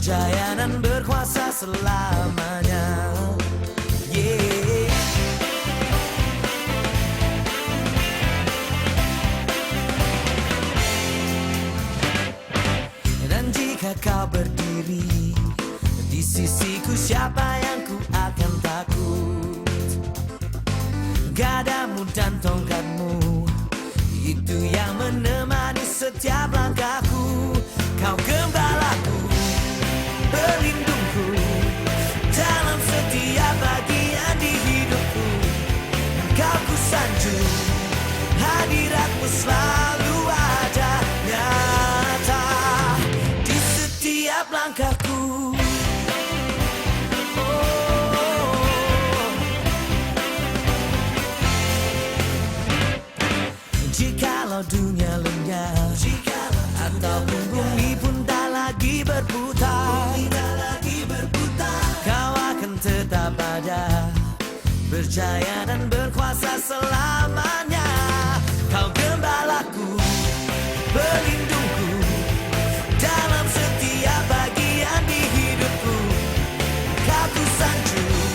berjaya dan berkuasa selamanya. Yeah. Dan jika kau berdiri di sisiku, siapa yang ku akan takut? Gadamu dan tongkatmu, itu yang menemani setiap langkahku. Kau gembalaku, pelindungku dalam setiap bagian di hidupku. Kau ku sanjung, hadiratmu selalu ada nyata di setiap langkahku. Jikalau dunia lenyap, ataupun bumi pun tak lagi berputar, kau akan tetap ada, berjaya dan berkuasa selamanya. Kau gembalaku, pelindungku dalam setiap bagian di hidupku. Kau ku sanjung,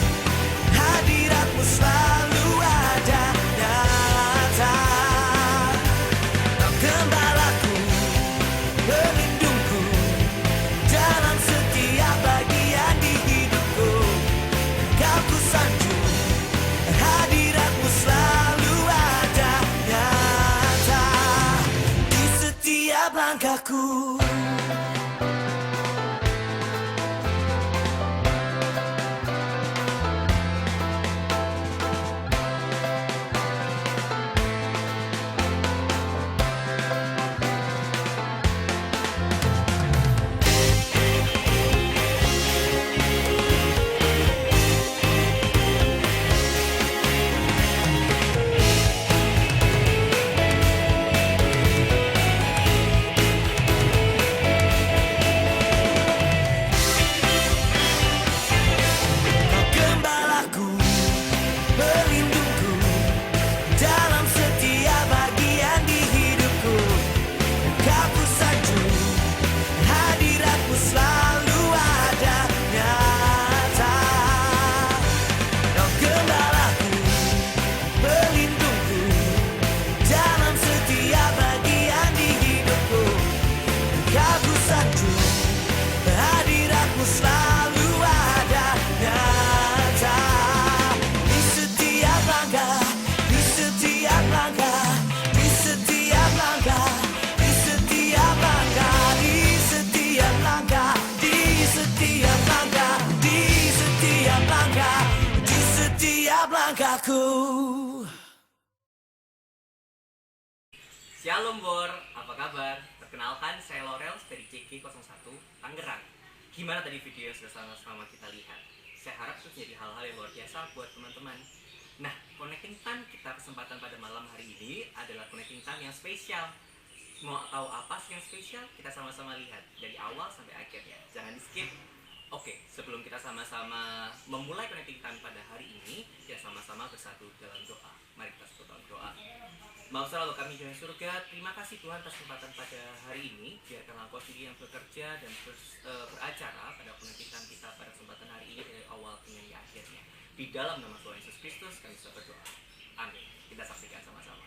hadiratmu selalu ada nyata. Kau gembalaku, pelindungku dalam setiap bagian di hidupku. Kau ku sanjung, hadiratmu selalu ada nyata di setiap langkahku. Shalom Bor, apa kabar? Perkenalkan, saya Laurel dari CK01 Tangerang. Gimana tadi video yang sudah sama-sama kita lihat? Saya harap itu jadi hal-hal yang luar biasa buat teman-teman. Nah, connecting time kita kesempatan pada malam hari ini adalah connecting time yang spesial. Mau tahu apa sih yang spesial? Kita sama-sama lihat dari awal sampai akhirnya. Jangan di skip. Oke, sebelum kita sama-sama memulai connecting time pada hari ini, kita sama-sama bersatu dalam doa. Mari kita sebut dalam doa. Mau selalu kami di surga, terima kasih Tuhan atas kesempatan pada hari ini. Biarkanlah Engkau sendiri yang bekerja dan beracara pada connecting time kita pada kesempatan hari ini dari awal hingga akhirnya. Di dalam nama Tuhan Yesus Kristus kami berdoa. Amin. Kita saksikan sama-sama.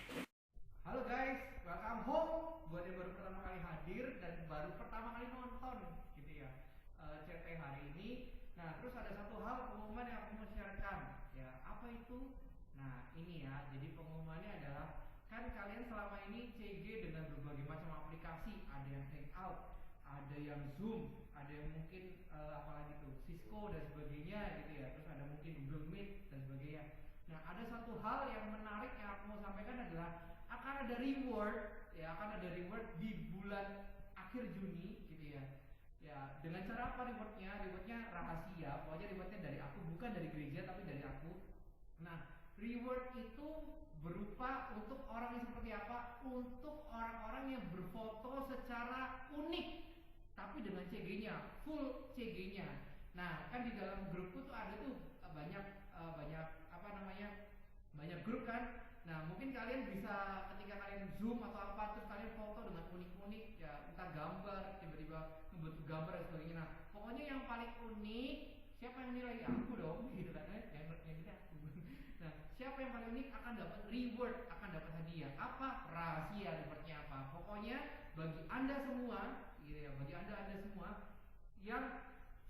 Halo guys, welcome home. Buat yang baru pertama kali hadir dan baru pertama kali nonton gitu ya CT hari ini. Nah, terus ada satu hal pengumuman yang aku mau sharekan. Ya, apa itu? Nah, ini ya. Jadi pengumumannya adalah, kan kalian selama ini CG dengan berbagai macam aplikasi, ada yang Hangout, ada yang Zoom, ada yang mungkin apalagi tuh Cisco dan sebagainya gitu ya. Terus ada mungkin Google Meet dan sebagainya. Nah, ada satu hal yang menarik yang aku mau sampaikan adalah akan ada reward ya, akan ada reward di bulan akhir Juni gitu ya. Ya, dengan cara apa rewardnya? Rewardnya rahasia, pokoknya rewardnya dari aku, bukan dari gereja tapi dari aku. Nah, reward itu berupa untuk orang yang seperti apa? Untuk orang-orang yang berfoto secara unik tapi dengan CG-nya, full CG-nya. Nah, kan di dalam grupku tuh ada tuh banyak apa namanya? Banyak grup kan. Nah, mungkin kalian bisa ketika kalian Zoom atau apa terus kalian foto dengan unik-unik ya, entah gambar, tiba-tiba membentuk gambar dan sebagainya. Nah, pokoknya unik, siapa yang nilai aku dong, gitu kan? Yang nilai aku. Nah, siapa yang paling unik akan dapat reward, akan dapat hadiah. Apa? Rahasia rewardnya apa? Pokoknya bagi anda semua, gitu ya, bagi anda semua yang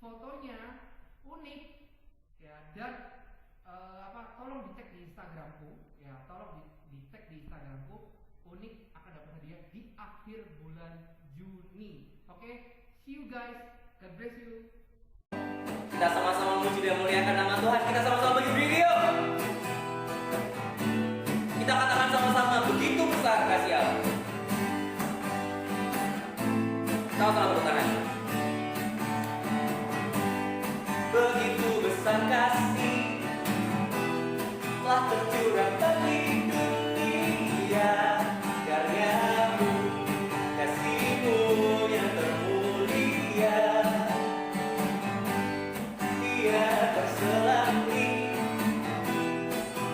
fotonya unik, ya, dan tolong dicek di Instagramku, ya, tolong dicek di Instagramku. Unik akan dapat hadiah di akhir bulan Juni. Oke, see you guys. God bless you. Kita sama-sama memuji dan muliakan nama Tuhan. Kita sama-sama bagi video. Kita katakan sama-sama, begitu besar kasih Allah. Sama-sama tepuk tangan. Begitu besar kasih telah tercurah bagi dunia, karyamu, kasihmu yang termulia, dia terselami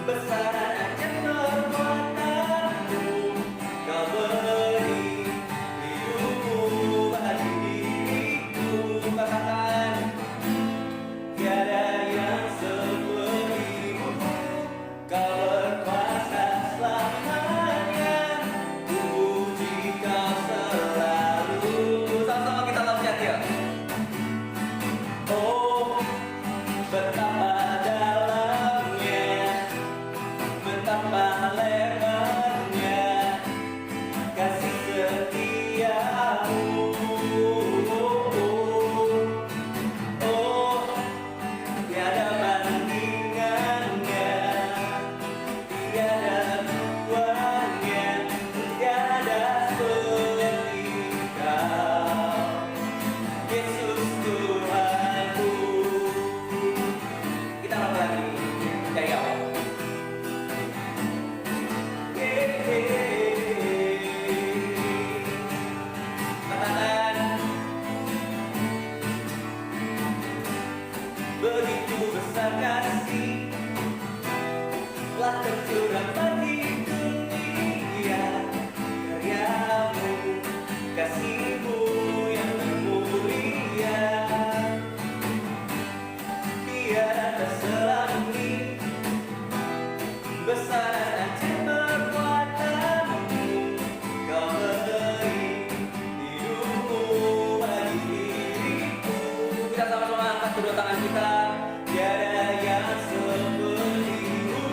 besaran aja perbuatanmu, kau beri hidupmu bagi diriku. Katakan, tiada yang sepertimu, kau berkuasa selamanya, puji kau selalu. Sama-sama kita lompat ya. Oh, betapa dalamnya, betapa lebarnya kasih setiamu. Oh, tiada bandingannya, tiada duanya, tiada seperti kau, Yesus Tuhanku. Kita lama lagi dari awal. Katakan, begitu besar kasih telah tercurah bagi dunia, karyamu, kasihmu yang termulia, dia terselami besaran aja perbuatanmu, kau beri hidupmu bagi diriku. Kita sama-sama angkat kedua tangan kita. Tiada yang sepertimu,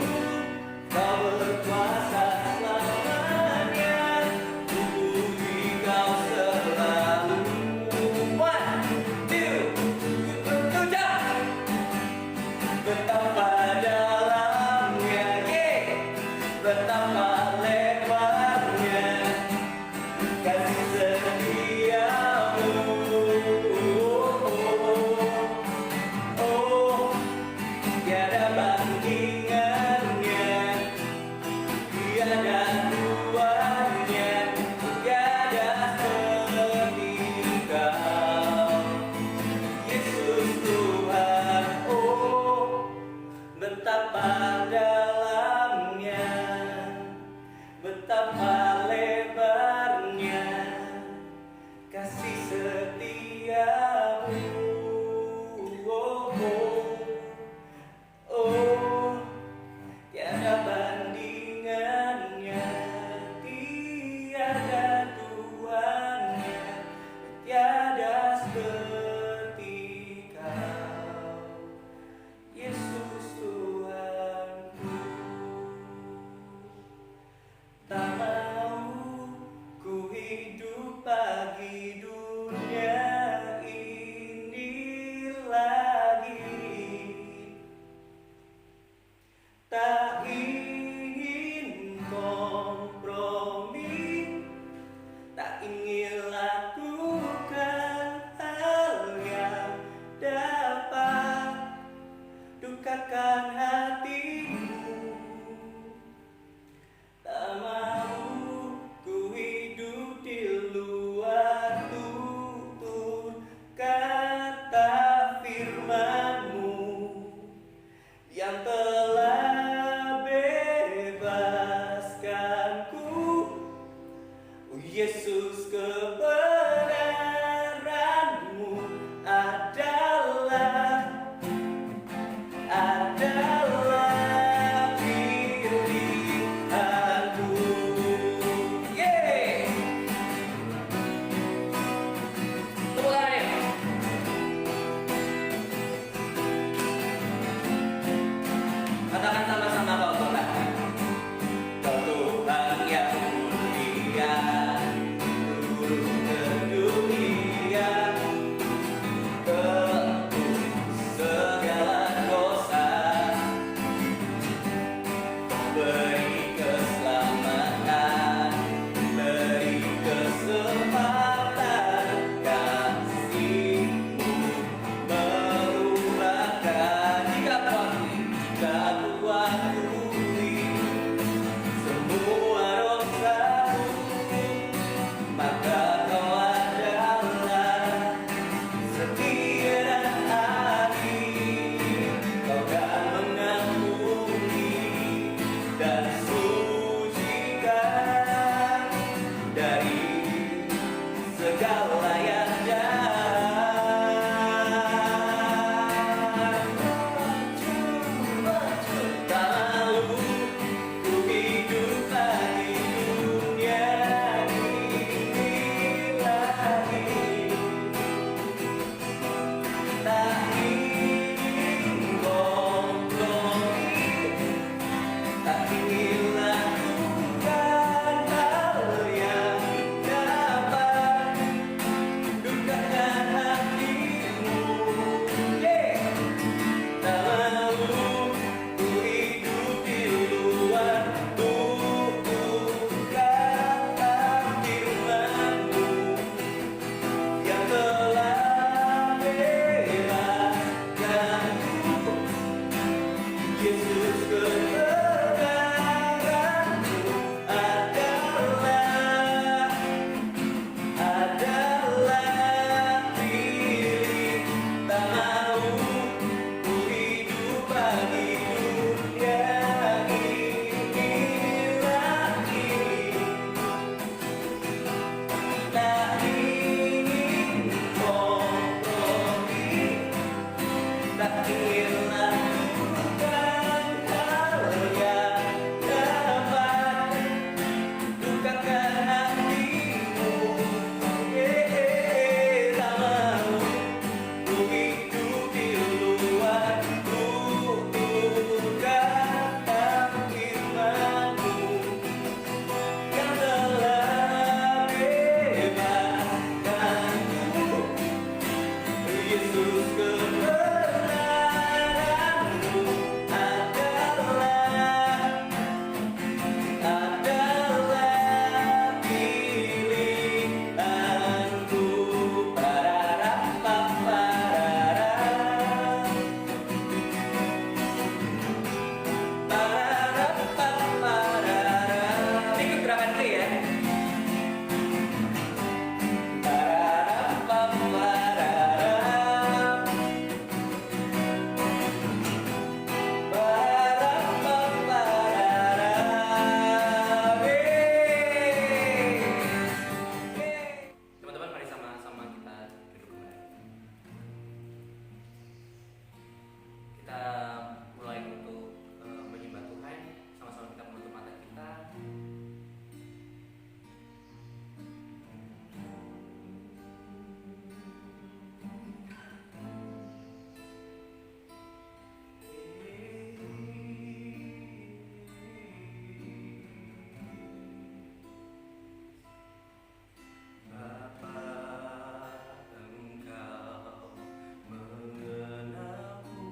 kau berkuasa selamanya, puji kau selalu. 1, 2, 3. Betapa dalamnya, betapa lebarnya kasih setiamu. Oh, kita mulai untuk menyembah Tuhan, sama-sama kita menutup mata kita. Bapa, Engkau mengenalku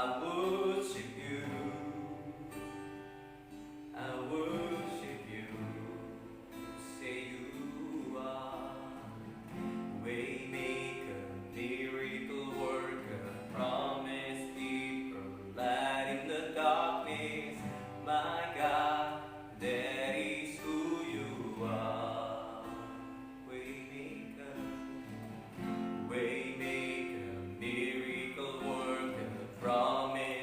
I worship you. I worship you. Say you are Waymaker, miracle worker, promise keeper, light in the darkness. My God, that is who you are. Waymaker, waymaker, miracle worker, promise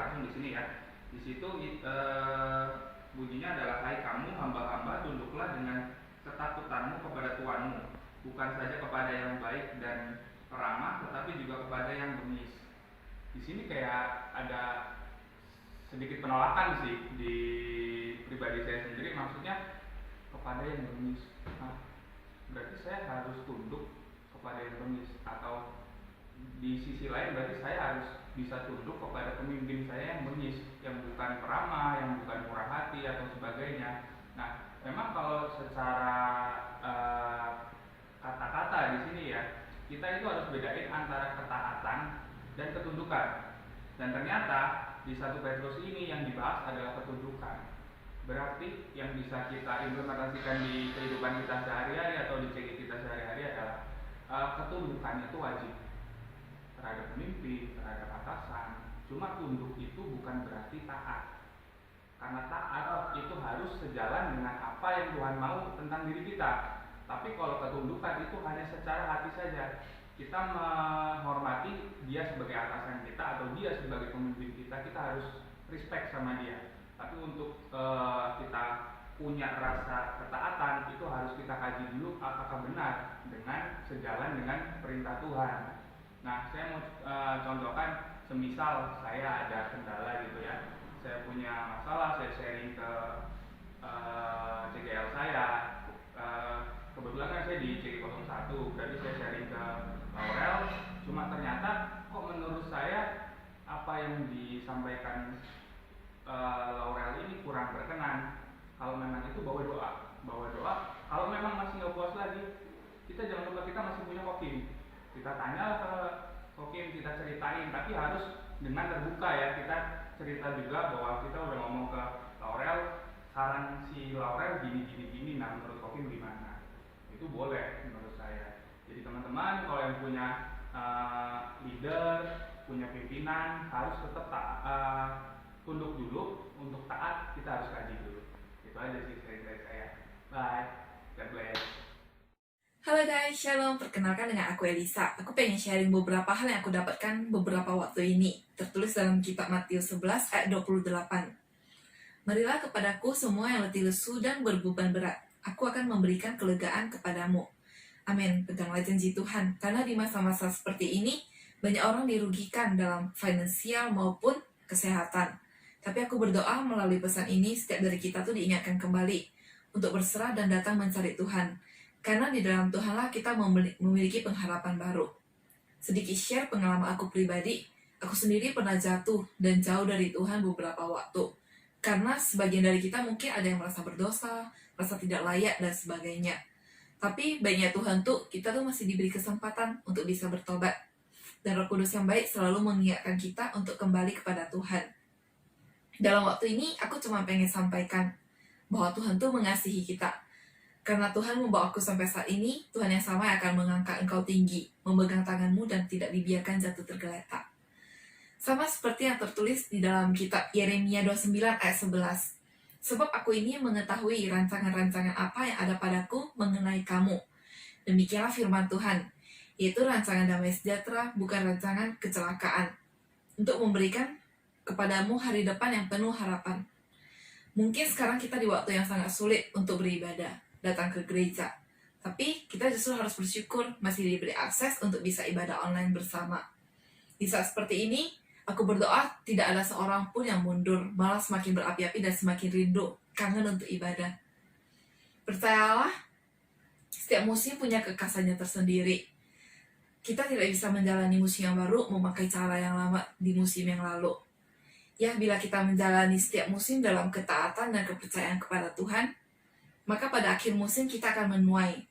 langsung di sini ya. Di situ bunyinya adalah, hai kamu hamba-hamba, tunduklah dengan ketakutanmu kepada Tuhanmu, bukan saja kepada yang baik dan ramah, tetapi juga kepada yang bengis. Di sini kayak ada sedikit penolakan sih di pribadi saya sendiri, maksudnya kepada yang bengis. Nah, berarti saya harus tunduk kepada yang bengis, atau di sisi lain berarti saya harus bisa tunduk kepada pemimpin saya yang bengis, yang bukan peramah, yang bukan murah hati atau sebagainya. Nah, memang kalau secara kata-kata di sini ya, kita itu harus bedain antara ketaatan dan ketundukan. Dan ternyata di 1 Petrus ini yang dibahas adalah ketundukan. Berarti yang bisa kita implementasikan di kehidupan kita sehari-hari atau di CG kita sehari-hari adalah ketundukan itu wajib terhadap pemimpin, terhadap atasan. Cuma tunduk itu bukan berarti taat, karena taat itu harus sejalan dengan apa yang Tuhan mau tentang diri kita. Tapi kalau ketundukan itu hanya secara hati saja, kita menghormati dia sebagai atasan kita atau dia sebagai pemimpin kita, kita harus respect sama dia. Tapi untuk kita punya rasa ketaatan itu harus kita kaji dulu apakah benar dengan sejalan dengan perintah Tuhan. Nah, saya mau contohkan, semisal saya ada kendala gitu ya, saya punya masalah, saya sharing ke CGL saya. Kebetulan kan saya di CG01, berarti saya sharing ke Laurel. Cuma ternyata kok menurut saya apa yang disampaikan Laurel ini kurang berkenan. Kalau memang itu bawa doa. Kalau memang masih nggak puas lagi, kita jangan lupa kita masih punya Kokim. Kita tanya ke Kokim, kita ceritain, tapi harus dengan terbuka ya. Kita cerita juga bahwa kita udah ngomong ke Laurel, saran si Laurel gini, nah menurut Kokim gimana? Itu boleh menurut saya. Jadi teman-teman kalau yang punya leader, punya pimpinan, harus tetap tunduk dulu. Untuk taat kita harus kaji dulu. Itu aja sih dari saya. Bye, God bless. Halo guys, shalom, perkenalkan dengan aku Elisa. Aku pengen sharing beberapa hal yang aku dapatkan beberapa waktu ini. Tertulis dalam kitab Matius 11 ayat 28. Marilah kepadaku semua yang letih lesu dan berbeban berat. Aku akan memberikan kelegaan kepadamu. Amin, peganglah janji Tuhan. Karena di masa-masa seperti ini, banyak orang dirugikan dalam finansial maupun kesehatan. Tapi aku berdoa melalui pesan ini, setiap dari kita tuh diingatkan kembali untuk berserah dan datang mencari Tuhan. Karena di dalam Tuhanlah kita memiliki pengharapan baru. Sedikit share pengalaman aku pribadi, aku sendiri pernah jatuh dan jauh dari Tuhan beberapa waktu. Karena sebagian dari kita mungkin ada yang merasa berdosa, merasa tidak layak, dan sebagainya. Tapi baiknya Tuhan tuh, kita tuh masih diberi kesempatan untuk bisa bertobat. Dan Roh Kudus yang baik selalu mengingatkan kita untuk kembali kepada Tuhan. Dalam waktu ini, aku cuma pengen sampaikan bahwa Tuhan tuh mengasihi kita. Karena Tuhan membawa aku sampai saat ini, Tuhan yang sama akan mengangkat engkau tinggi, memegang tanganmu dan tidak dibiarkan jatuh tergeletak. Sama seperti yang tertulis di dalam kitab Yeremia 29 ayat 11. Sebab aku ini mengetahui rancangan-rancangan apa yang ada padaku mengenai kamu. Demikianlah firman Tuhan, yaitu rancangan damai sejahtera, bukan rancangan kecelakaan, untuk memberikan kepadamu hari depan yang penuh harapan. Mungkin sekarang kita di waktu yang sangat sulit untuk beribadah, datang ke gereja. Tapi kita justru harus bersyukur masih diberi akses untuk bisa ibadah online bersama. Di saat seperti ini, aku berdoa tidak ada seorang pun yang mundur, malah semakin berapi-api dan semakin rindu, kangen untuk ibadah. Percayalah, setiap musim punya kekhasannya tersendiri. Kita tidak bisa menjalani musim yang baru memakai cara yang lama di musim yang lalu. Ya, bila kita menjalani setiap musim dalam ketaatan dan kepercayaan kepada Tuhan, maka pada akhir musim kita akan menuai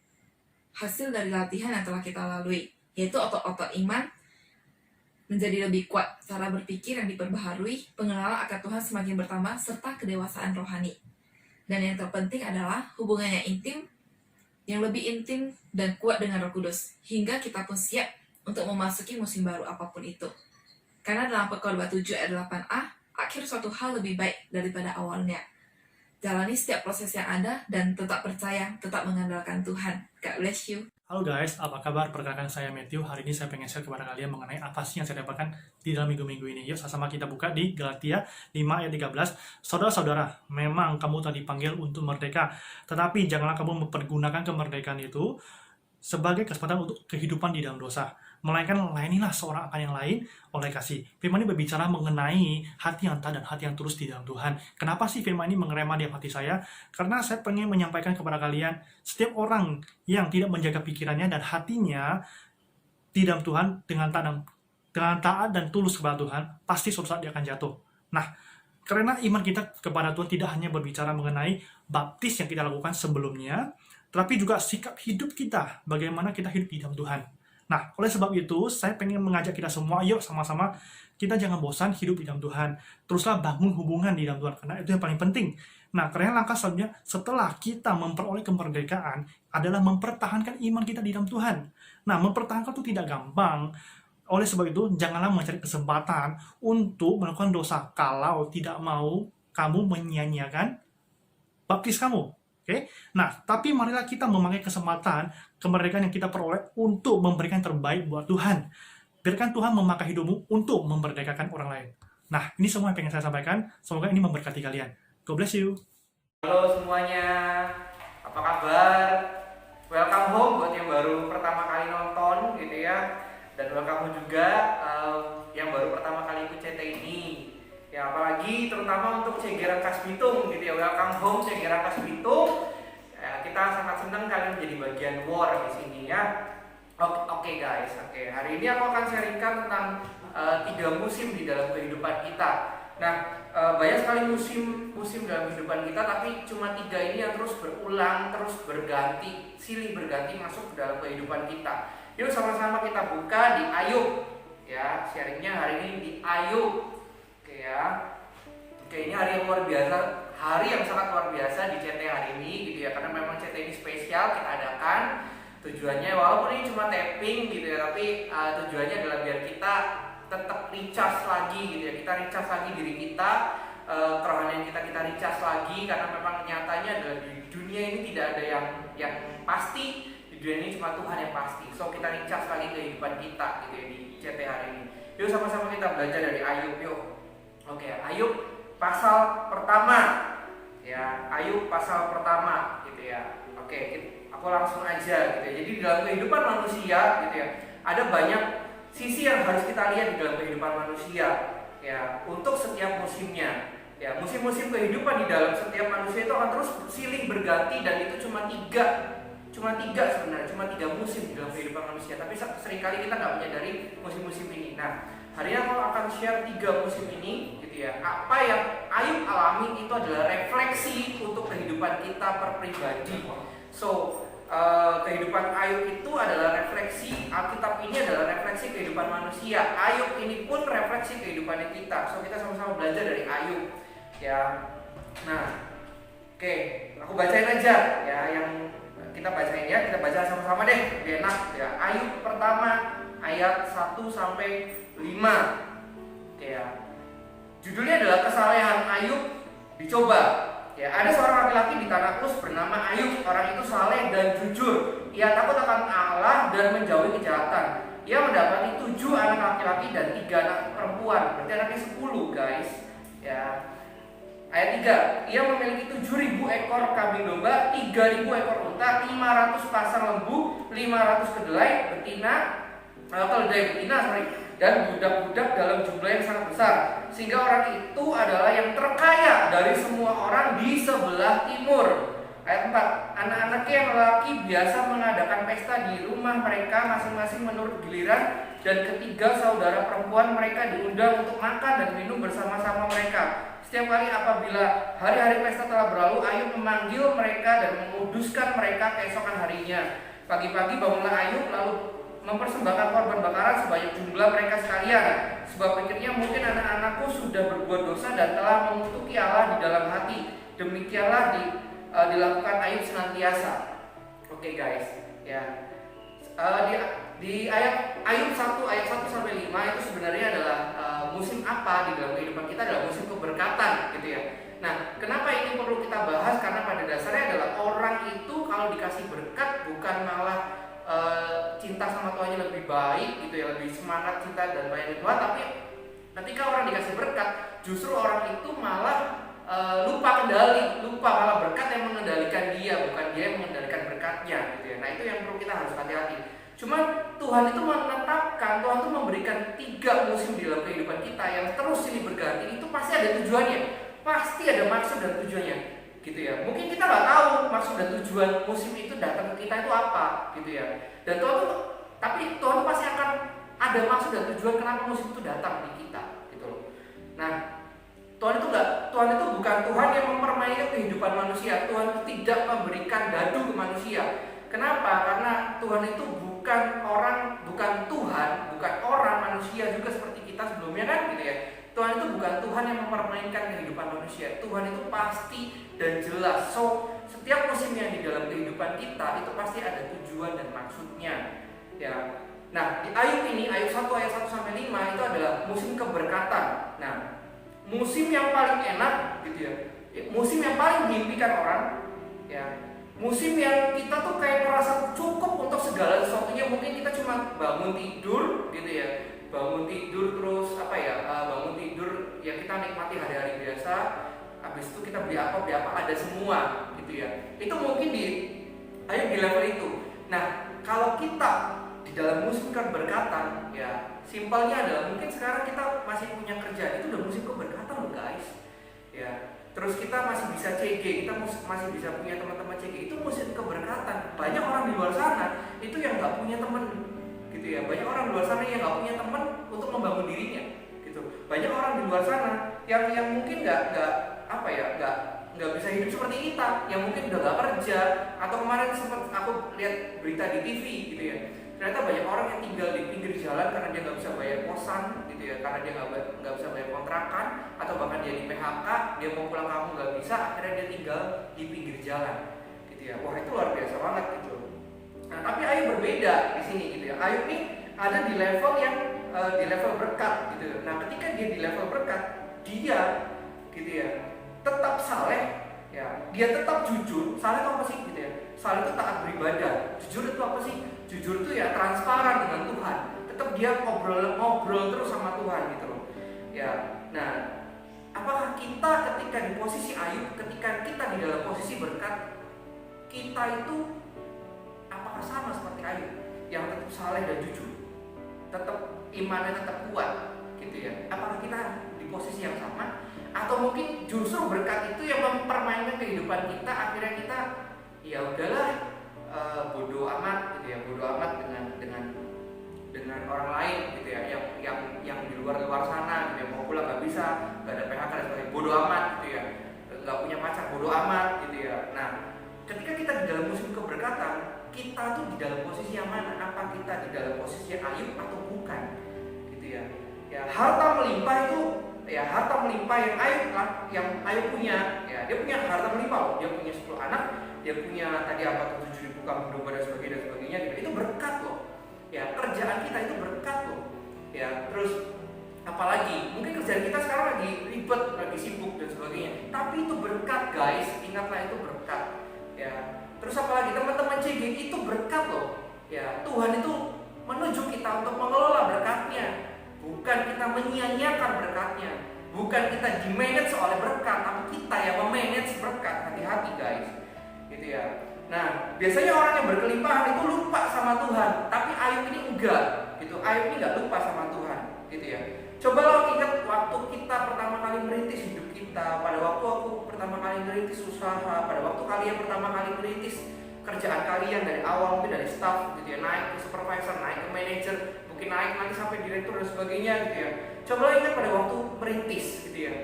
hasil dari latihan yang telah kita lalui, yaitu otot-otot iman menjadi lebih kuat, cara berpikir yang diperbaharui, pengenalan akan Tuhan semakin bertambah, serta kedewasaan rohani. Dan yang terpenting adalah hubungan yang intim, yang lebih intim dan kuat dengan Roh Kudus, hingga kita pun siap untuk memasuki musim baru apapun itu. Karena dalam Pengkhotbah 7 ayat 8a, akhir suatu hal lebih baik daripada awalnya. Jalani setiap proses yang ada dan tetap percaya, tetap mengandalkan Tuhan. God bless you. Halo guys, apa kabar? Perkenalkan saya Matthew. Hari ini saya pengen share kepada kalian mengenai apa sih yang saya dapatkan di dalam minggu-minggu ini. Yuk sama-sama kita buka di Galatia 5 ayat 13. Saudara-saudara, memang kamu telah dipanggil untuk merdeka, tetapi janganlah kamu mempergunakan kemerdekaan itu sebagai kesempatan untuk kehidupan di dalam dosa, melainkan layanilah seorang akan yang lain oleh kasih. Firman ini berbicara mengenai hati yang taat dan hati yang tulus di dalam Tuhan. Kenapa sih firman ini mengerema di hati saya? Karena saya pengen menyampaikan kepada kalian, setiap orang yang tidak menjaga pikirannya dan hatinya di dalam Tuhan dengan taat dan tulus kepada Tuhan, pasti suatu saat dia akan jatuh. Nah, karena iman kita kepada Tuhan tidak hanya berbicara mengenai baptis yang kita lakukan sebelumnya, tetapi juga sikap hidup kita, bagaimana kita hidup di dalam Tuhan. Nah, oleh sebab itu, saya pengen mengajak kita semua, yuk sama-sama, kita jangan bosan hidup di dalam Tuhan. Teruslah bangun hubungan di dalam Tuhan, karena itu yang paling penting. Nah, karena langkah selanjutnya, setelah kita memperoleh kemerdekaan, adalah mempertahankan iman kita di dalam Tuhan. Nah, mempertahankan itu tidak gampang. Oleh sebab itu, janganlah mencari kesempatan untuk melakukan dosa, kalau tidak mau kamu menyia-nyiakan baptis kamu. Oke? Nah, tapi marilah kita memakai kesempatan kemerdekaan yang kita peroleh untuk memberikan yang terbaik buat Tuhan. Biarkan Tuhan memakai hidupmu untuk memerdekakan orang lain. Nah, ini semua yang pengen saya sampaikan. Semoga ini memberkati kalian. God bless you. Halo semuanya, apa kabar? Welcome home buat yang baru pertama kali nonton gitu ya. Dan welcome juga yang baru pertama kali ikut CT ini. Ya apalagi terutama untuk Cegeran Kas Bitung gitu ya. Welcome home Cegeran Kas Bitung. Ya, kita sangat senang kalian menjadi bagian war di sini ya. Oke guys, hari ini aku akan sharingkan tentang 3 musim di dalam kehidupan kita. Nah, banyak sekali musim dalam kehidupan kita, tapi cuma 3 ini yang terus berulang, terus berganti, silih berganti masuk ke dalam kehidupan kita. Yuk sama-sama kita buka di Ayub. Ya, sharingnya hari ini di Ayub. Oke ya. Oke, ini hari yang luar biasa, hari yang sangat luar biasa di CT hari ini gitu ya, karena memang CT ini spesial kita adakan. Tujuannya walaupun ini cuma tapping gitu ya, tapi tujuannya adalah biar kita tetap recharge lagi gitu ya. Kita recharge lagi diri kita, kerohanian kita recharge lagi, karena memang nyatanya adalah di dunia ini tidak ada yang pasti. Di dunia ini cuma Tuhan yang pasti. So kita recharge lagi kehidupan kita gitu ya di CT hari ini. Yuk sama-sama kita belajar dari Ayub yuk. Oke, Ayub pasal pertama. Ya, Ayub pasal pertama gitu ya. Oke, aku langsung aja gitu ya. Jadi dalam kehidupan manusia gitu ya, ada banyak sisi yang harus kita lihat di dalam kehidupan manusia ya, untuk setiap musimnya. Ya, musim-musim kehidupan di dalam setiap manusia itu akan terus silih berganti, dan itu cuma tiga sebenarnya, cuma 3 musim di dalam kehidupan manusia. Tapi seringkali kita nggak menyadari musim-musim ini. Nah, hari ini aku akan share 3 musim ini gitu ya. Apa yang Ayub alami itu adalah refleksi untuk kehidupan kita per pribadi. So, kehidupan Ayub itu adalah refleksi, Alkitab ini adalah refleksi kehidupan manusia. Ayub ini pun refleksi kehidupan kita. So, kita sama-sama belajar dari Ayub ya. Nah, oke, aku bacain aja ya, yang kita bacain ya, kita baca sama-sama deh, lebih enak ya. Ayub pertama ayat 1 sampai 5. Oke ya. Judulnya adalah kesalehan Ayub dicoba. Ya, ada seorang laki-laki di tanah Uz bernama Ayub. Orang itu saleh dan jujur. Ia takut akan Allah dan menjauhi kejahatan. Ia mendapati 7 anak laki-laki dan 3 anak perempuan. Berarti anaknya 10 guys. Ya. Ayat 3, ia memiliki 7.000 ekor kambing domba, 3.000 ekor unta, 500 pasang lembu, 500 kedelai betina, dan budak-budak dalam jumlah yang sangat besar. Sehingga orang itu adalah yang terkaya dari semua orang di sebelah timur. Ayat 4, anak-anaknya yang lelaki biasa mengadakan pesta di rumah mereka masing-masing menurut giliran, dan ketiga saudara perempuan mereka diundang untuk makan dan minum bersama-sama mereka. Setiap kali apabila hari-hari pesta telah berlalu, Ayub memanggil mereka dan menguduskan mereka keesokan harinya. Pagi-pagi bangunlah Ayub lalu mempersembahkan korban bakaran sebanyak jumlah mereka sekalian. Sebab pikirnya mungkin anak-anakku sudah berbuat dosa dan telah mengutuki Allah di dalam hati. Demikianlah dilakukan Ayub senantiasa. Oke guys, ya. Di ayat Ayub 1 ayat 1 sampai 5 itu sebenarnya adalah musim apa di dalam kehidupan kita, adalah musim keberkatan gitu ya. Nah, kenapa ini perlu kita bahas? Karena pada dasarnya adalah orang itu kalau dikasih berkat bukan malah semangat kita dan melayani Tuhan, tapi ketika orang dikasih berkat, justru orang itu malah lupa kendali, lupa malah berkat yang mengendalikan dia, bukan dia yang mengendalikan berkatnya gitu ya. Nah itu yang perlu kita harus hati-hati. Cuman Tuhan itu menetapkan, Tuhan itu memberikan 3 musim di dalam kehidupan kita yang terus silih berganti. Itu pasti ada tujuannya, pasti ada maksud dan tujuannya gitu ya. Mungkin kita nggak tahu maksud dan tujuan musim itu datang ke kita itu apa gitu ya. Dan tapi Tuhan pasti akan ada maksud dan tujuan kenapa musim itu datang di kita gitu loh. Nah Tuhan itu bukan Tuhan yang mempermainkan kehidupan manusia. Tuhan itu tidak memberikan dadu ke manusia. Kenapa? Karena Tuhan itu bukan Tuhan, bukan orang, manusia juga seperti kita sebelumnya kan gitu ya. Tuhan itu bukan Tuhan yang mempermainkan kehidupan manusia. Tuhan itu pasti dan jelas. So, setiap musim yang di dalam kehidupan kita itu pasti ada tujuan dan maksudnya. Ya. Nah, di Ayub ini, Ayub 1 ayat 1 sampai 5 itu adalah musim keberkatan. Nah, musim yang paling enak gitu ya. Musim yang paling diimpikan orang ya. Musim yang kita tuh kayak merasa cukup untuk segala sesuatunya. Mungkin kita cuma bangun tidur gitu ya. Bangun tidur terus bangun tidur ya, kita nikmati hari-hari biasa. Habis itu kita beli apa ada semua gitu ya. Itu mungkin di level itu. Nah, kalau kita di dalam musim keberkatan ya, simpelnya adalah mungkin sekarang kita masih punya kerjaan, itu udah musim keberkatan loh guys ya. Terus kita masih bisa CG, kita masih bisa punya teman-teman CG, itu musim keberkatan. Banyak orang di luar sana itu yang nggak punya teman gitu ya. Banyak orang di luar sana yang nggak punya teman untuk membangun dirinya gitu. Banyak orang di luar sana yang mungkin nggak bisa hidup seperti kita, yang mungkin udah nggak kerja, atau kemarin sempat aku lihat berita di TV gitu ya. Ternyata banyak orang yang tinggal di pinggir jalan karena dia nggak bisa bayar kosan gitu ya, karena dia nggak bisa bayar kontrakan, atau bahkan dia di PHK, dia mau pulang kampung nggak bisa, akhirnya dia tinggal di pinggir jalan gitu ya. Wah itu luar biasa banget gitu. Nah tapi Ayub berbeda di sini gitu ya. Ayub ini ada di level yang di level berkat gitu. Nah ketika dia di level berkat, dia gitu ya tetap saleh ya, dia tetap jujur. Saleh itu apa sih gitu ya? Saleh itu taat beribadah. Jujur itu apa sih? Jujur itu ya transparan dengan Tuhan. Tetap dia ngobrol terus sama Tuhan gitu loh. Ya. Nah, apakah kita ketika di posisi Ayub, ketika kita di dalam posisi berkat, kita itu apakah sama seperti Ayub yang tetap saleh dan jujur? Tetap imannya tetap kuat gitu ya. Apakah kita di posisi yang sama? Atau mungkin justru berkat itu yang mempermainkan kehidupan kita, akhirnya kita ya udahlah bodoh amat gitu ya, bodoh amat dengan orang lain gitu ya, yang di luar sana gitu ya, mau pulang nggak bisa, nggak ada PHK dan sebagainya, bodoh amat gitu ya, nggak punya pacar, bodoh amat gitu ya. Nah ketika kita di dalam musim keberkatan, kita tuh di dalam posisi yang mana? Apa kita di dalam posisi Ayub atau bukan gitu ya? Ya harta melimpah itu ya, harta melimpah yang Ayub punya ya, dia punya harta melimpah loh. Dia punya 10 anak, dia punya tadi 7.000 kambing domba dan sebagainya gitu. Itu berkat loh ya, kerjaan kita itu berkat loh ya. Terus apalagi mungkin kerjaan kita sekarang lagi ribet, lagi sibuk dan sebagainya, tapi itu berkat guys, ingatlah itu berkat ya. Terus apalagi teman-teman CG itu berkat loh ya. Tuhan itu menuju kita untuk mengelola berkatnya, bukan kita menyia-nyiakan berkatnya, bukan kita di-manage oleh berkat, tapi kita yang memanage berkat. Hati-hati guys gitu ya. Nah biasanya orang yang berkelimpahan itu lupa sama Tuhan, tapi Ayub ini enggak gitu. Ayub ini enggak lupa sama Tuhan gitu ya. Coba lo ingat waktu kita pertama kali merintis hidup kita, pada waktu aku pertama kali merintis usaha, pada waktu kalian pertama kali merintis kerjaan kalian dari awal, mungkin dari staff gitu ya, naik ke supervisor, naik ke manager, mungkin naik nanti sampai direktur dan sebagainya gitu ya. Coba lo ingat pada waktu merintis gitu ya,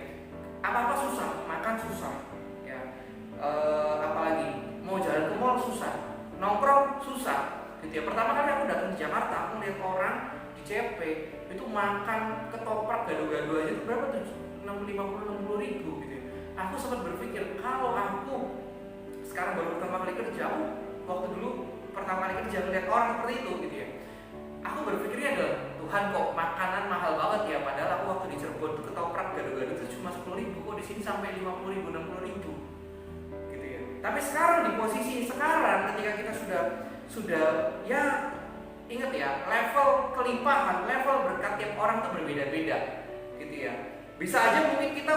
apa-apa susah, makan susah ya, apalagi mau jalan ke mall susah, nongkrong susah gitu ya. Pertama kali aku datang di Jakarta, aku lihat orang di CP itu makan ketoprak gado-gado aja itu berapa tuh, 50-60 ribu gitu ya. Aku sempat berpikir kalau aku sekarang baru pertama kali kerja, aku waktu dulu pertama kali kerja melihat orang seperti itu gitu ya, aku berpikirnya adalah Tuhan kok makanan mahal banget ya, padahal aku waktu di Cirebon tuh ketoprak gado-gado itu cuma 10 ribu, kok di sini sampai 50 ribu, 60 ribu gitu ya. Tapi sekarang di posisi sekarang ketika kita sudah ya ingat ya, level kelimpahan, level berkat tiap orang tuh berbeda-beda, gitu ya. Bisa aja mungkin kita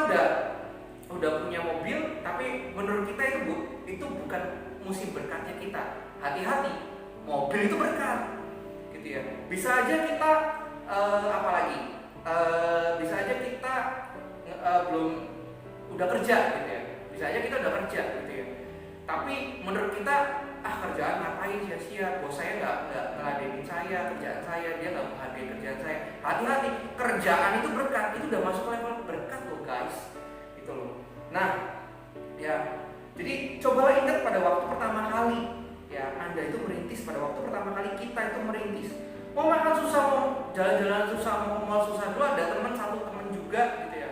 udah punya mobil, tapi menurut kita itu bukan musim berkatnya kita. Hati-hati, mobil itu berkat, gitu ya. Bisa aja kita bisa aja kita belum udah kerja, gitu ya. Bisa aja kita udah kerja, gitu ya. Tapi menurut kita kerjaan ngapain sia-sia, bos saya nggak ngeladenin saya, kerjaan saya, dia nggak menghargai kerjaan saya. Hati-hati, kerjaan itu berkat, itu udah masuk level berkat loh guys, gitu loh. Nah, ya, jadi cobalah ingat pada waktu pertama kali, ya, Anda itu merintis. Pada waktu pertama kali kita itu merintis, mau makan susah, mau jalan-jalan susah, mau mal susah. Dulu ada satu teman juga, gitu ya,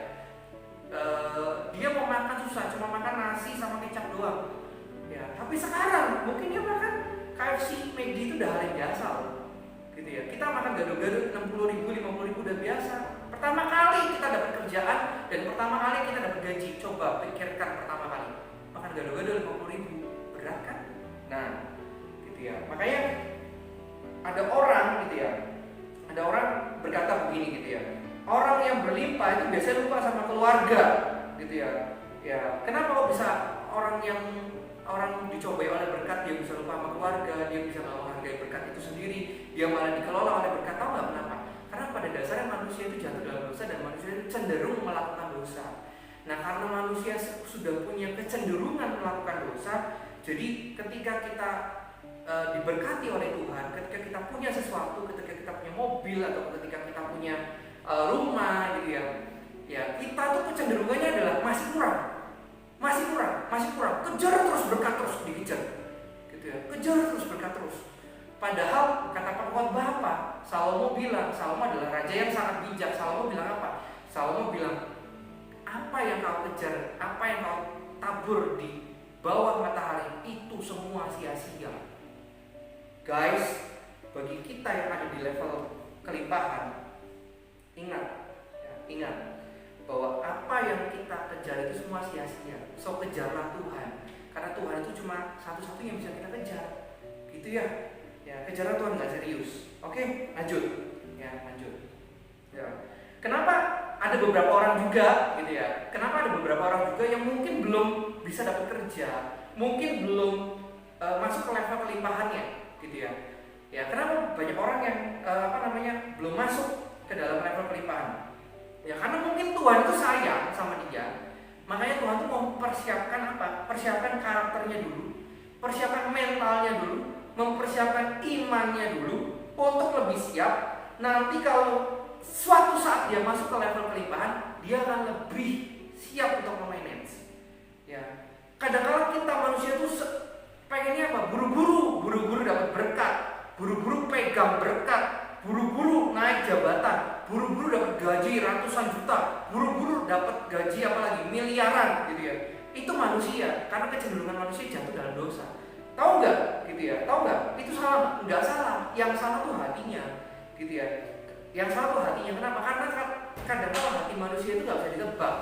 dia mau makan susah, cuma makan nasi sama kecap doang. Ya, tapi sekarang mungkin dia makan KFC, McD itu udah hal yang biasa loh, gitu ya. Kita makan gado-gado 60.000, 50.000 udah biasa. Pertama kali kita dapat kerjaan dan pertama kali kita dapat gaji. Coba pikirkan pertama kali makan gado-gado 50.000, berat kan? Nah, gitu ya. Makanya ada orang, gitu ya, ada orang berkata begini, gitu ya, orang yang berlimpah itu biasanya lupa sama keluarga, gitu ya. Ya, kenapa kok bisa orang dicobai oleh berkat dia bisa lupa sama keluarga, dia bisa nggak menghargai berkat itu sendiri, dia malah dikelola oleh berkat? Tahu nggak kenapa? Karena pada dasarnya manusia itu jatuh dalam dosa dan manusia itu cenderung melakukan dosa. Nah, karena manusia sudah punya kecenderungan melakukan dosa, jadi ketika kita diberkati oleh Tuhan, ketika kita punya sesuatu, ketika kita punya mobil atau ketika kita punya rumah, gitu ya, ya kita tuh kecenderungannya adalah masih kurang, kejar terus berkat terus dikejar, gitu ya, kejar terus berkat terus. Padahal kata pengkhotbah apa? Salomo bilang, Salomo adalah raja yang sangat bijak. Salomo bilang apa? Salomo bilang, apa yang kau kejar, apa yang kau tabur di bawah matahari, itu semua sia-sia. Guys, bagi kita yang ada di level kelimpahan, ingat bahwa apa yang kita kejar itu semua sia-sia. So kejarlah Tuhan, karena Tuhan itu cuma satu-satunya yang bisa kita kejar, gitu ya. Ya, kejarlah Tuhan, nggak serius. Oke, lanjut. Ya. Kenapa ada beberapa orang juga, gitu ya? Kenapa ada beberapa orang juga yang mungkin belum bisa dapat kerja, mungkin belum masuk ke level kelimpahannya, gitu ya? Ya, kenapa banyak orang yang belum masuk ke dalam level kelimpahan? Ya, karena mungkin Tuhan itu sayang sama dia. Makanya Tuhan tuh mau mempersiapkan apa? Persiapkan karakternya dulu, persiapkan mentalnya dulu, mempersiapkan imannya dulu untuk lebih siap. Nanti kalau suatu saat dia masuk ke level kelimpahan, dia akan lebih siap untuk memanage. Ya, kadang-kadang kita manusia tuh pengennya apa? Buru-buru dapat berkat, buru-buru pegang berkat, buru-buru naik jabatan, buru-buru dapat gaji ratusan juta, buru-buru dapat gaji apalagi miliaran, gitu ya. Itu manusia, karena kecenderungan manusia jatuh dalam dosa. Tahu nggak, gitu ya? Tahu nggak? Itu salah, nggak salah. Yang salah tuh hatinya, gitu ya. Yang salah tuh hatinya. Kenapa? Karena kadang-kadang hati manusia itu nggak bisa ditebak,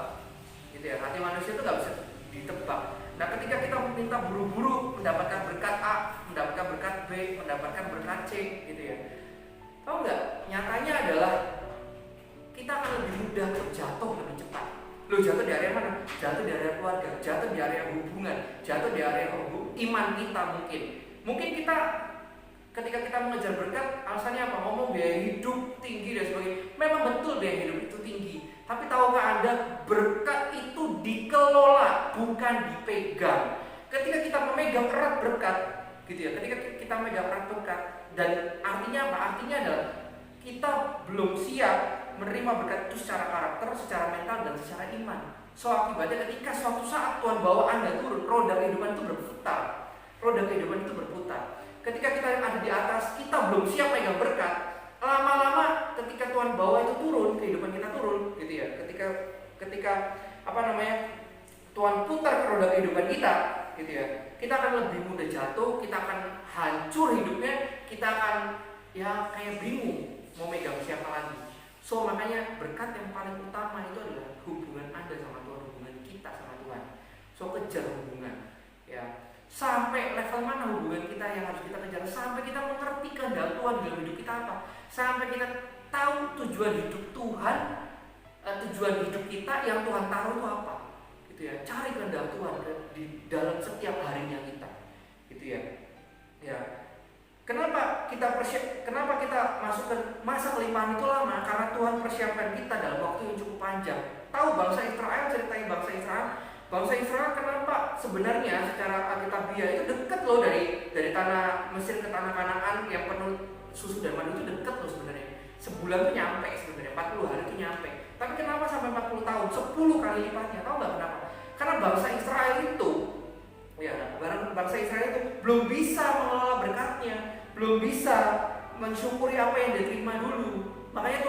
gitu ya. Hati manusia itu nggak bisa ditebak. Nah, ketika kita minta buru-buru mendapatkan berkat A, mendapatkan berkat B, mendapatkan berkat C, gitu ya. Tahu nggak? Nyatanya adalah kita akan lebih mudah terjatuh lebih cepat. Lo jatuh di area mana? Jatuh di area keluarga, jatuh di area hubungan, jatuh di area iman kita mungkin. Mungkin kita ketika kita mengejar berkat, alasannya apa? Ngomong biaya hidup tinggi dan sebagainya. Memang betul biaya hidup itu tinggi. Tapi tahukah Anda, berkat itu dikelola, bukan dipegang. Ketika kita memegang erat berkat, gitu ya. Ketika kita memegang erat berkat, dan artinya apa? Artinya adalah kita belum siap menerima berkat itu secara karakter, secara mental, dan secara iman. So akibatnya ketika suatu saat Tuhan bawa Anda turun, roda kehidupan itu berputar. Ketika kita ada di atas, kita belum siap megang berkat. Lama-lama ketika Tuhan bawa itu turun, kehidupan kita turun, gitu ya. Ketika Tuhan putar ke roda kehidupan kita, gitu ya. Kita akan lebih mudah jatuh, kita akan hancur hidupnya, kita akan ya kayak bingung mau megang siapa lagi. So makanya berkat yang paling utama itu adalah hubungan Anda sama Tuhan, hubungan kita sama Tuhan. So kejar hubungan, ya. Sampai level mana hubungan kita yang harus kita kejar, sampai kita mengerti kehendak Tuhan dalam hidup kita apa, sampai kita tahu tujuan hidup Tuhan, tujuan hidup kita yang Tuhan taruh itu apa, gitu ya. Cari kehendak Tuhan di dalam setiap harinya kita, gitu ya. Ya, kenapa kita masuk ke masa kelimpahan itu lama? Karena Tuhan persiapkan kita dalam waktu yang cukup panjang. Tahu bangsa Israel, ceritain bangsa Israel. Bangsa Israel kenapa sebenarnya secara alkitabiah itu dekat loh dari tanah Mesir ke tanah Kanaan yang penuh susu dan madu, itu dekat loh sebenarnya. Sebulan tuh nyampe sebenarnya, 40 hari itu nyampe. Tapi kenapa sampai 40 tahun? 10 kali lipatnya. Tahu nggak kenapa? Karena bangsa Israel itu, ya, bangsa Israel itu belum bisa mengelola berkatnya, belum bisa mensyukuri apa yang diterima dulu. Makanya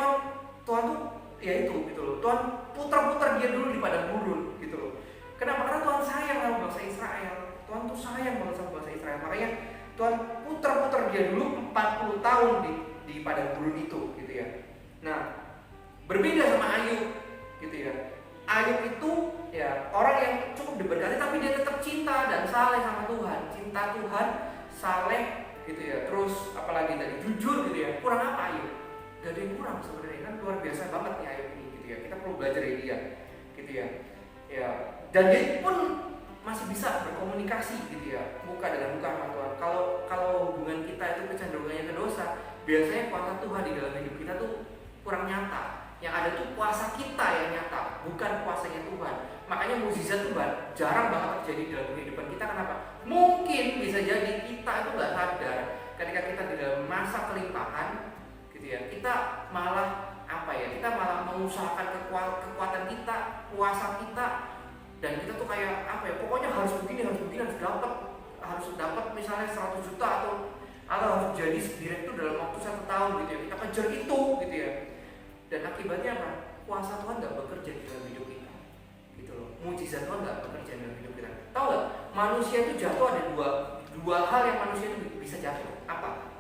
Tuhan tuh ya itu gitu loh. Tuhan putar-putar dia dulu di padang gurun gitu loh. Kenapa? Karena Tuhan sayang sama bangsa Israel. Tuhan tuh sayang banget sama bangsa Israel. Makanya Tuhan putar-putar dia dulu 40 tahun di padang gurun itu, gitu ya. Nah, berbeda sama Ayub, gitu ya. Ayub itu ya orang yang cukup diberkati, tapi dia tetap cinta dan saleh sama Tuhan. Cinta Tuhan, saleh, gitu ya. Terus apalagi tadi jujur, gitu ya. Kurang apa Ayub? Gak ada yang kurang sebenarnya, kan luar biasa banget nih Ayub ini, gitu ya. Kita perlu belajar dari dia, gitu ya. Ya. Dan dia pun masih bisa berkomunikasi, gitu ya, muka dengan muka sama Tuhan. Kalau hubungan kita itu kecenderungannya ke dosa, biasanya kuasa Tuhan di dalam hidup kita tuh kurang nyata. Yang ada tuh kuasa kita yang nyata, bukan kuasanya Tuhan. Makanya mukjizat Tuhan jarang banget terjadi dalam kehidupan kita. Kenapa? Mungkin bisa jadi kita itu nggak sadar ketika kita di dalam masa kelimpahan, gitu ya, kita malah kita malah mengusahakan kekuatan kita, kuasa kita. Dan kita tuh kayak pokoknya harus begini, harus dapat misalnya 100 juta atau harus jadi direktur dalam waktu 1 tahun, gitu ya. Kita kejar itu, gitu ya. Dan akibatnya apa? Kuasa Tuhan nggak bekerja di dalam hidup kita, gitu loh. Mujizat Tuhan nggak bekerja dalam hidup kita. Tahu nggak? Manusia itu jatuh ada dua hal yang manusia itu bisa jatuh. Apa?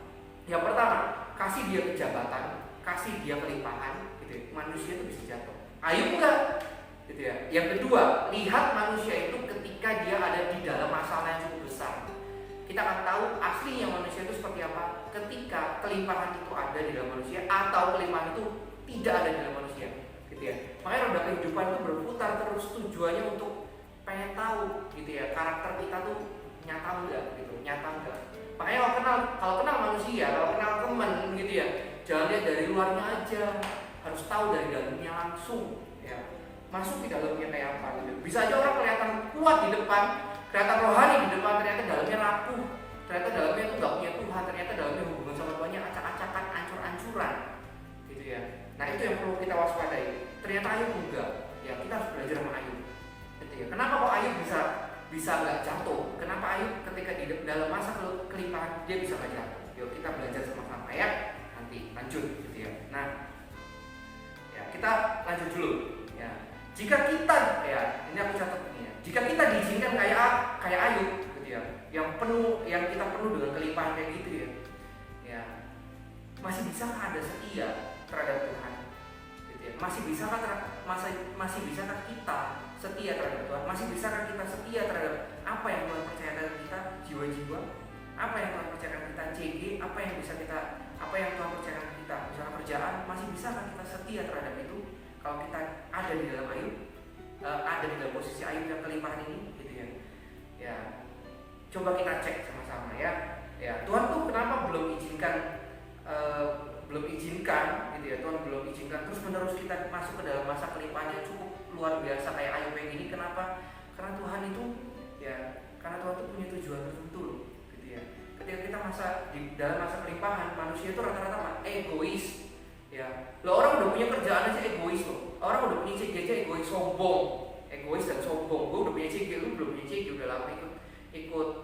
Yang pertama, kasih dia kejabatan, kasih dia kelimpahan, gitu ya. Manusia itu bisa jatuh. Ayub enggak, gitu ya. Yang kedua, lihat manusia itu ketika dia ada di dalam masalah yang cukup besar. Kita akan tahu aslinya manusia itu seperti apa ketika kelimpahan itu ada di dalam manusia atau kelimpahan itu tidak ada di dalam manusia, gitu ya. Makanya roda kehidupan itu berputar terus, tujuannya untuk pengen tahu, gitu ya, karakter kita tuh nyata enggak, gitu, nyata enggak. Makanya kalau kenal manusia, kalau kenal teman, gitu ya, jangan lihat dari luarnya aja, harus tahu dari dalamnya langsung, ya. Masuk di dalamnya kayak apa, gitu. Bisa aja orang kelihatan kuat di depan, kelihatan rohani di depan, ternyata dalamnya rapuh, ternyata dalamnya itu nggak punya Tuhan, ternyata dalamnya hubungan sama Tuhannya acak-acakan, ancur-ancuran, gitu ya. Nah itu yang perlu kita waspadai. Ternyata Ayub enggak, ya kita harus belajar sama Ayub, gitu ya. Kenapa kok Ayub bisa nggak jatuh? Kenapa Ayub ketika di dalam masa kelimpahan dia bisa nggak jatuh? Yuk kita belajar sama-sama ya. Nanti lanjut, gitu ya. Nah, ya kita lanjut dulu, ya. Jika kita, ya ini aku catat ini ya. Jika kita diizinkan kayak Ayub, gitu ya, yang kita penuh dengan kelimpahan kayak gitu ya, ya masih bisa ada setia terhadap Tuhan, gitu ya. Masih bisakah kita setia terhadap Tuhan? Masih bisakah kita setia terhadap apa yang Tuhan percayakan kita, jiwa-jiwa? Apa yang Tuhan percayakan kita, CG? Apa yang Tuhan percayakan kita, misalnya kerjaan? Masih bisakah kita setia terhadap itu? Kalau kita ada di dalam Ayub, ada di dalam posisi Ayub yang kelimpahan ini, gitu ya. Ya, coba kita cek sama-sama ya. Ya, Tuhan tuh kenapa belum izinkan, gitu ya. Tuhan belum izinkan terus menerus kita masuk ke dalam masa kelimpahan yang cukup luar biasa kayak Ayub yang ini. Kenapa? Karena Tuhan itu, ya, karena Tuhan itu punya tujuan tertentu, gitu ya. Ketika kita di dalam masa kelimpahan, manusia itu rata-rata egois. Ya, lo orang udah punya kerjaan aja egois loh. Orang udah punya CG aja egois, egois dan sombong. Gue udah punya CG, lu belum punya CG, udah lama ikut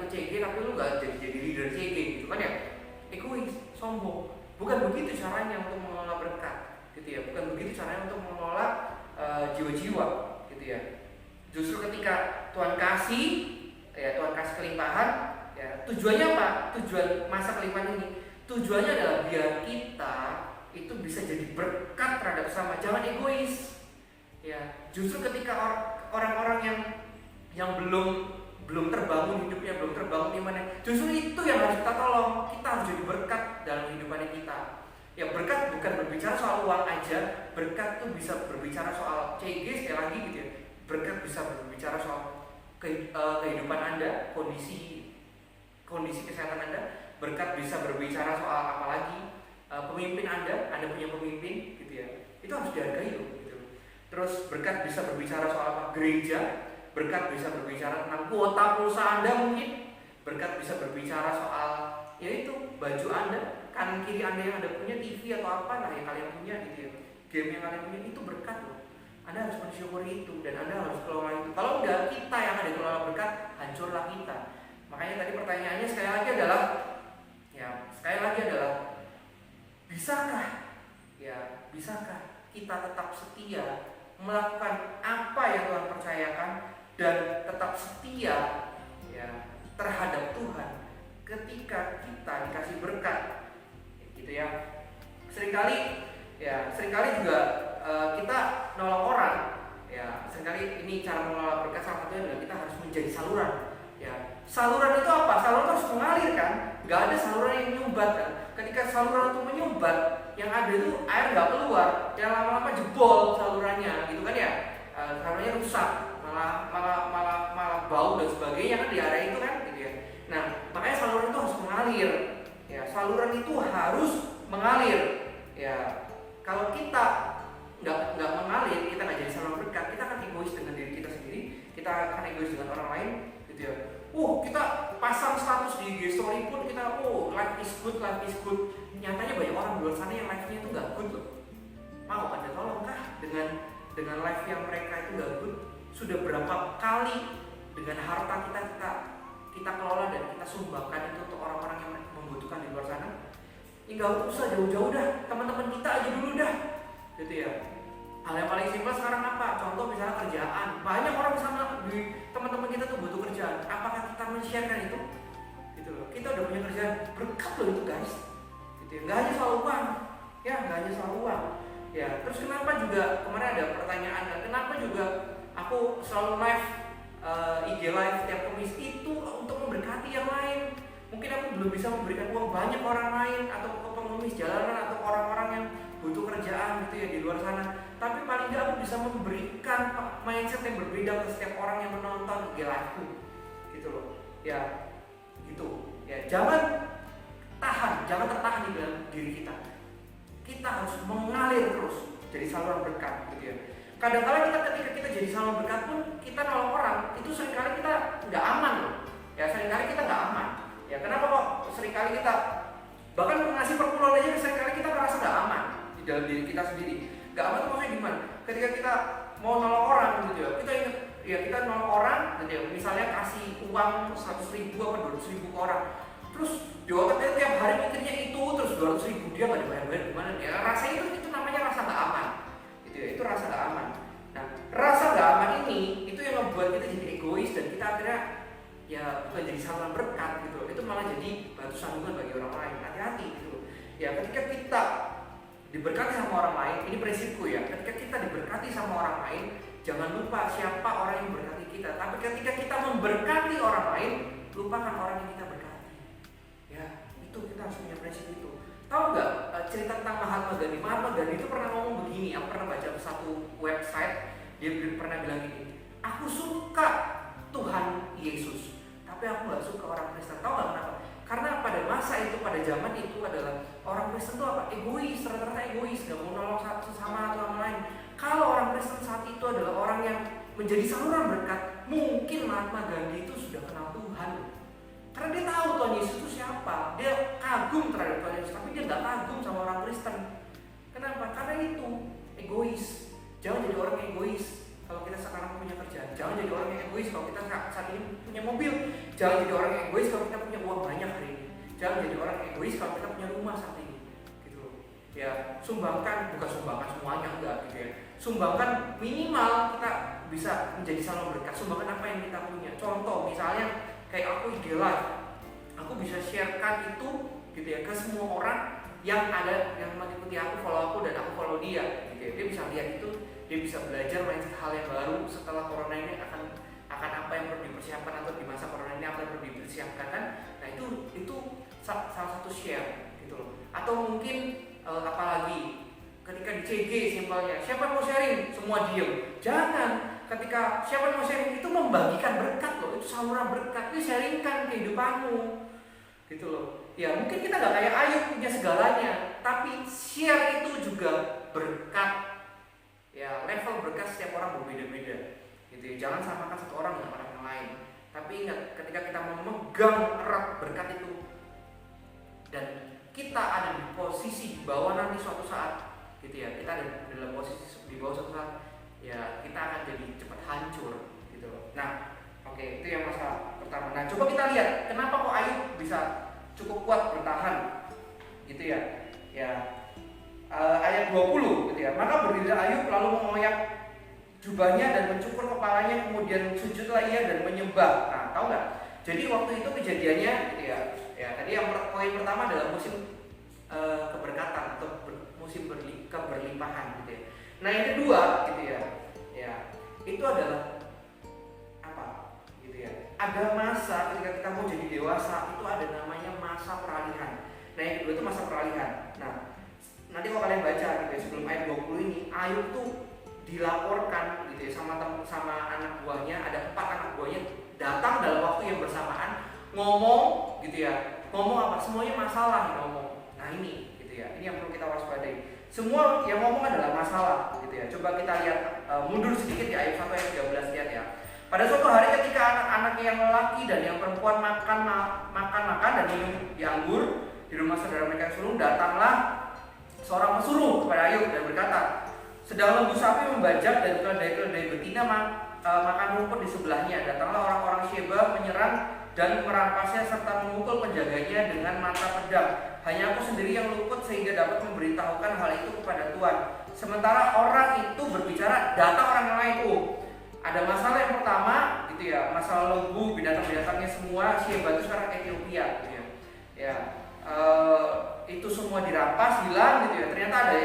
CG, tapi lu nggak jadi leader CG, gitu kan ya? Egois, sombong. Bukan begitu caranya untuk mengelola berkat, gitu ya. Bukan begitu caranya untuk mengelola jiwa-jiwa, gitu ya. Justru ketika Tuhan kasih kelimpahan, ya tujuannya apa? Tujuan masa kelimpahan ini, tujuannya adalah biar kita itu bisa jadi berkat terhadap sesama. Jangan egois, ya. Justru ketika orang-orang yang belum belum terbangun hidupnya, belum terbangun imannya. Justru itu yang harus kita tolong. Kita harus jadi berkat dalam kehidupannya kita. Ya, berkat bukan berbicara soal uang aja. Berkat tuh bisa berbicara soal CG sekali lagi gitu ya. Berkat bisa berbicara soal kehidupan Anda, kondisi kesehatan Anda. Berkat bisa berbicara soal apalagi pemimpin Anda punya pemimpin gitu ya. Itu harus dihargai loh gitu. Terus berkat bisa berbicara soal apa? Gereja. Berkat bisa berbicara tentang kuota pulsa Anda mungkin. Berkat bisa berbicara soal yaitu baju Anda, kanan kiri Anda yang Anda punya, TV atau apa lah yang kalian punya gitu ya. Game yang kalian punya itu berkat loh. Anda harus mensyukuri itu dan Anda harus kelola itu. Kalau enggak, kita yang ada kelola berkat, hancurlah kita. Makanya tadi pertanyaannya sekali lagi adalah bisakah kita tetap setia melakukan apa yang Tuhan percayakan dan tetap setia ya terhadap Tuhan ketika kita dikasih berkat gitu ya. Seringkali juga kita nolong orang ya. Seringkali ini cara mengelola berkat, salah satunya adalah kita harus menjadi saluran ya. Saluran itu apa? Saluran harus mengalir kan, nggak ada saluran yang menyumbat kan. Ketika saluran itu menyumbat, yang ada itu air nggak keluar, yang lama-lama jebol salurannya gitu kan ya. Salurannya rusak, malah bau dan sebagainya kan di area itu kan gitu ya. Nah, makanya saluran itu harus mengalir ya. Saluran itu harus mengalir ya. Kalau kita nggak mengalir, kita nggak jadi saluran berkat, kita akan egois dengan diri kita sendiri, kita akan egois dengan orang lain gitu ya. Kita pasang status di IG story pun kita life is good. Nyatanya banyak orang di luar sana yang life-nya itu nggak good loh. Mau Anda tolongkah dengan life yang mereka itu nggak good? Sudah berapa kali dengan harta kita kelola dan kita sumbangkan itu untuk orang-orang yang membutuhkan di luar sana? Nggak usah jauh-jauh dah, teman-teman kita aja dulu dah, gitu ya. Hal yang paling simpel sekarang apa? Contoh misalnya kerjaan. Banyak orang sama di teman-teman kita tuh butuh kerjaan. Apakah kita men-share-kan itu? Gitu loh. Kita udah punya kerjaan, berkat loh itu guys. Gitu ya. Nggak hanya soal uang. Ya, nggak hanya soal uang. Ya, terus kenapa juga kemarin ada pertanyaan kan? Kenapa juga aku selalu live IG live tiap Kamis itu untuk memberkati yang lain. Mungkin aku belum bisa memberikan uang banyak orang lain atau ke pengemis jalanan atau orang-orang yang butuh kerjaan gitu ya di luar sana. Tapi paling nggak aku bisa memberikan mindset yang berbeda ke setiap orang yang menonton IG live-ku gitu loh ya. Gitu ya, jangan tertahan di dalam diri kita. Kita harus mengalir terus jadi saluran berkat gitu ya. Kadang-kadang ketika kita jadi saluran berkat pun kita nolong orang itu seringkali kita nggak aman loh ya. Seringkali kita nggak aman ya. Kenapa kok seringkali kita bahkan mengasih perpuluhan aja seringkali kita merasa nggak aman di dalam diri kita sendiri. Gak aman tuh maksudnya gimana? Ketika kita mau nolong orang gitu ya, kita ingat ya kita nolong orang gitu ya, misalnya kasih uang 100.000 atau 200.000 ke orang, terus di otaknya tiap hari mikirnya itu, terus 200.000 dia gak dibayar-bayar gimana ya. Rasanya itu namanya rasa gak aman gitu ya, itu rasa gak aman. Nah, rasa gak aman ini itu yang membuat kita jadi egois dan kita akhirnya ya bukan jadi saluran berkat gitu. Itu malah jadi batu sandungan bagi orang lain. Hati-hati gitu ya. Ketika kita diberkati sama orang lain, ini prinsipku ya. Ketika kita diberkati sama orang lain, jangan lupa siapa orang yang memberkati kita. Tapi ketika kita memberkati orang lain, lupakan orang yang kita berkati. Ya, itu kita harus punya prinsip itu. Tahu nggak cerita tentang Mahatma Gandhi? Mahatma Gandhi itu pernah ngomong begini. Aku pernah baca satu website, dia pernah bilang gini. Aku suka Tuhan Yesus, tapi aku nggak suka orang Kristen. Tahu nggak kenapa? Karena pada masa itu, pada zaman itu adalah orang Kristen itu apa? Egois, rata-rata egois, gak mau nolong sesama atau orang lain. Kalau orang Kristen saat itu adalah orang yang menjadi saluran berkat, mungkin Mahatma Gandhi itu sudah kenal Tuhan. Karena dia tahu Tuhan Yesus itu siapa. Dia kagum terhadap Tuhan Yesus, tapi dia gak kagum sama orang Kristen. Kenapa? Karena itu egois. Jangan jadi orang egois. Kalau kita sekarang punya kerjaan, jangan jadi orang yang egois kalau kita saat ini punya mobil. Jangan jadi orang yang egois kalau kita punya uang banyak hari ini. Jangan jadi orang yang egois kalau kita punya rumah saat ini. Gitu loh. Ya, bukan sumbangkan semuanya enggak gitu ya. Sumbangkan minimal kita bisa menjadi saluran berkat. Sumbangkan apa yang kita punya. Contoh misalnya kayak aku IG live. Aku bisa sharekan itu gitu ya ke semua orang yang ada yang mengikuti aku, follow aku dan aku follow dia gitu ya. Dia bisa lihat itu, dia bisa belajar mindset hal yang baru setelah corona ini akan apa yang perlu dipersiapkan, atau di masa corona ini apa yang perlu dipersiapkan kan. Nah itu salah satu share gitu loh. Atau mungkin apalagi ketika di CG simpelnya, siapa yang mau sharing? Semua diem. Jangan. Ketika siapa yang mau sharing itu membagikan berkat loh, itu saluran berkat, itu sharingkan kehidupanmu gitu loh. Ya mungkin kita nggak kayak Ayub punya segalanya, tapi share itu juga berkat. Ya level berkat setiap orang berbeda-beda gitu ya. Jangan samakan satu orang dengan orang yang lain. Tapi ingat, ketika kita memegang erat berkat itu dan kita ada di posisi di bawah nanti suatu saat gitu ya, kita ada dalam posisi di bawah suatu saat, ya kita akan jadi cepat hancur gitu loh. Nah, oke, itu yang masalah pertama. Nah, coba kita lihat kenapa kok Ayub bisa cukup kuat bertahan gitu ya. Ya, ayat 20 gitu ya. Maka berdirilah Ayub lalu mengoyak jubahnya dan mencukur kepalanya, kemudian sujudlah ia dan menyembah. Nah, tahu nggak? Jadi waktu itu kejadiannya gitu ya. Ya, tadi yang poin pertama adalah musim keberkatan atau musim keberlimpahan gitu ya. Nah, yang kedua gitu ya. Ya, itu adalah apa? Gitu ya. Ada masa ketika kita mau jadi dewasa, itu ada namanya masa peralihan. Nah, yang kedua itu masa peralihan. Nah, nanti kalau kalian baca gitu ya, sebelum ayat 20 ini, Ayub tuh dilaporkan gitu ya sama anak buahnya, ada 4 anak buahnya datang dalam waktu yang bersamaan, ngomong gitu ya. Ngomong apa? Semuanya masalah yang ngomong. Nah, ini gitu ya. Ini yang perlu kita waspadai. Semua yang ngomong adalah masalah gitu ya. Coba kita lihat mundur sedikit di ayat 1 ayat 13, lihat ya. Pada suatu hari ketika anak-anak yang lelaki dan yang perempuan makan dan minum di anggur di rumah saudara mereka yang sulung, datanglah seorang pesuruh kepada Ayub dan berkata, sedang lembu sapi membajak dan keledai-keledai betina makan rumput di sebelahnya. Datanglah orang-orang Sheba menyerang dan merampasnya serta memukul penjaganya dengan mata pedang. Hanya aku sendiri yang luput sehingga dapat memberitahukan hal itu kepada Tuhan. Sementara orang itu berbicara, datang orang yang lain. Ada masalah yang pertama gitu ya, masalah lembu, binatang-binatangnya semua Sheba itu sekarang Ethiopia gitu ya. Ya, itu semua dirampas, hilang gitu ya. Ternyata ada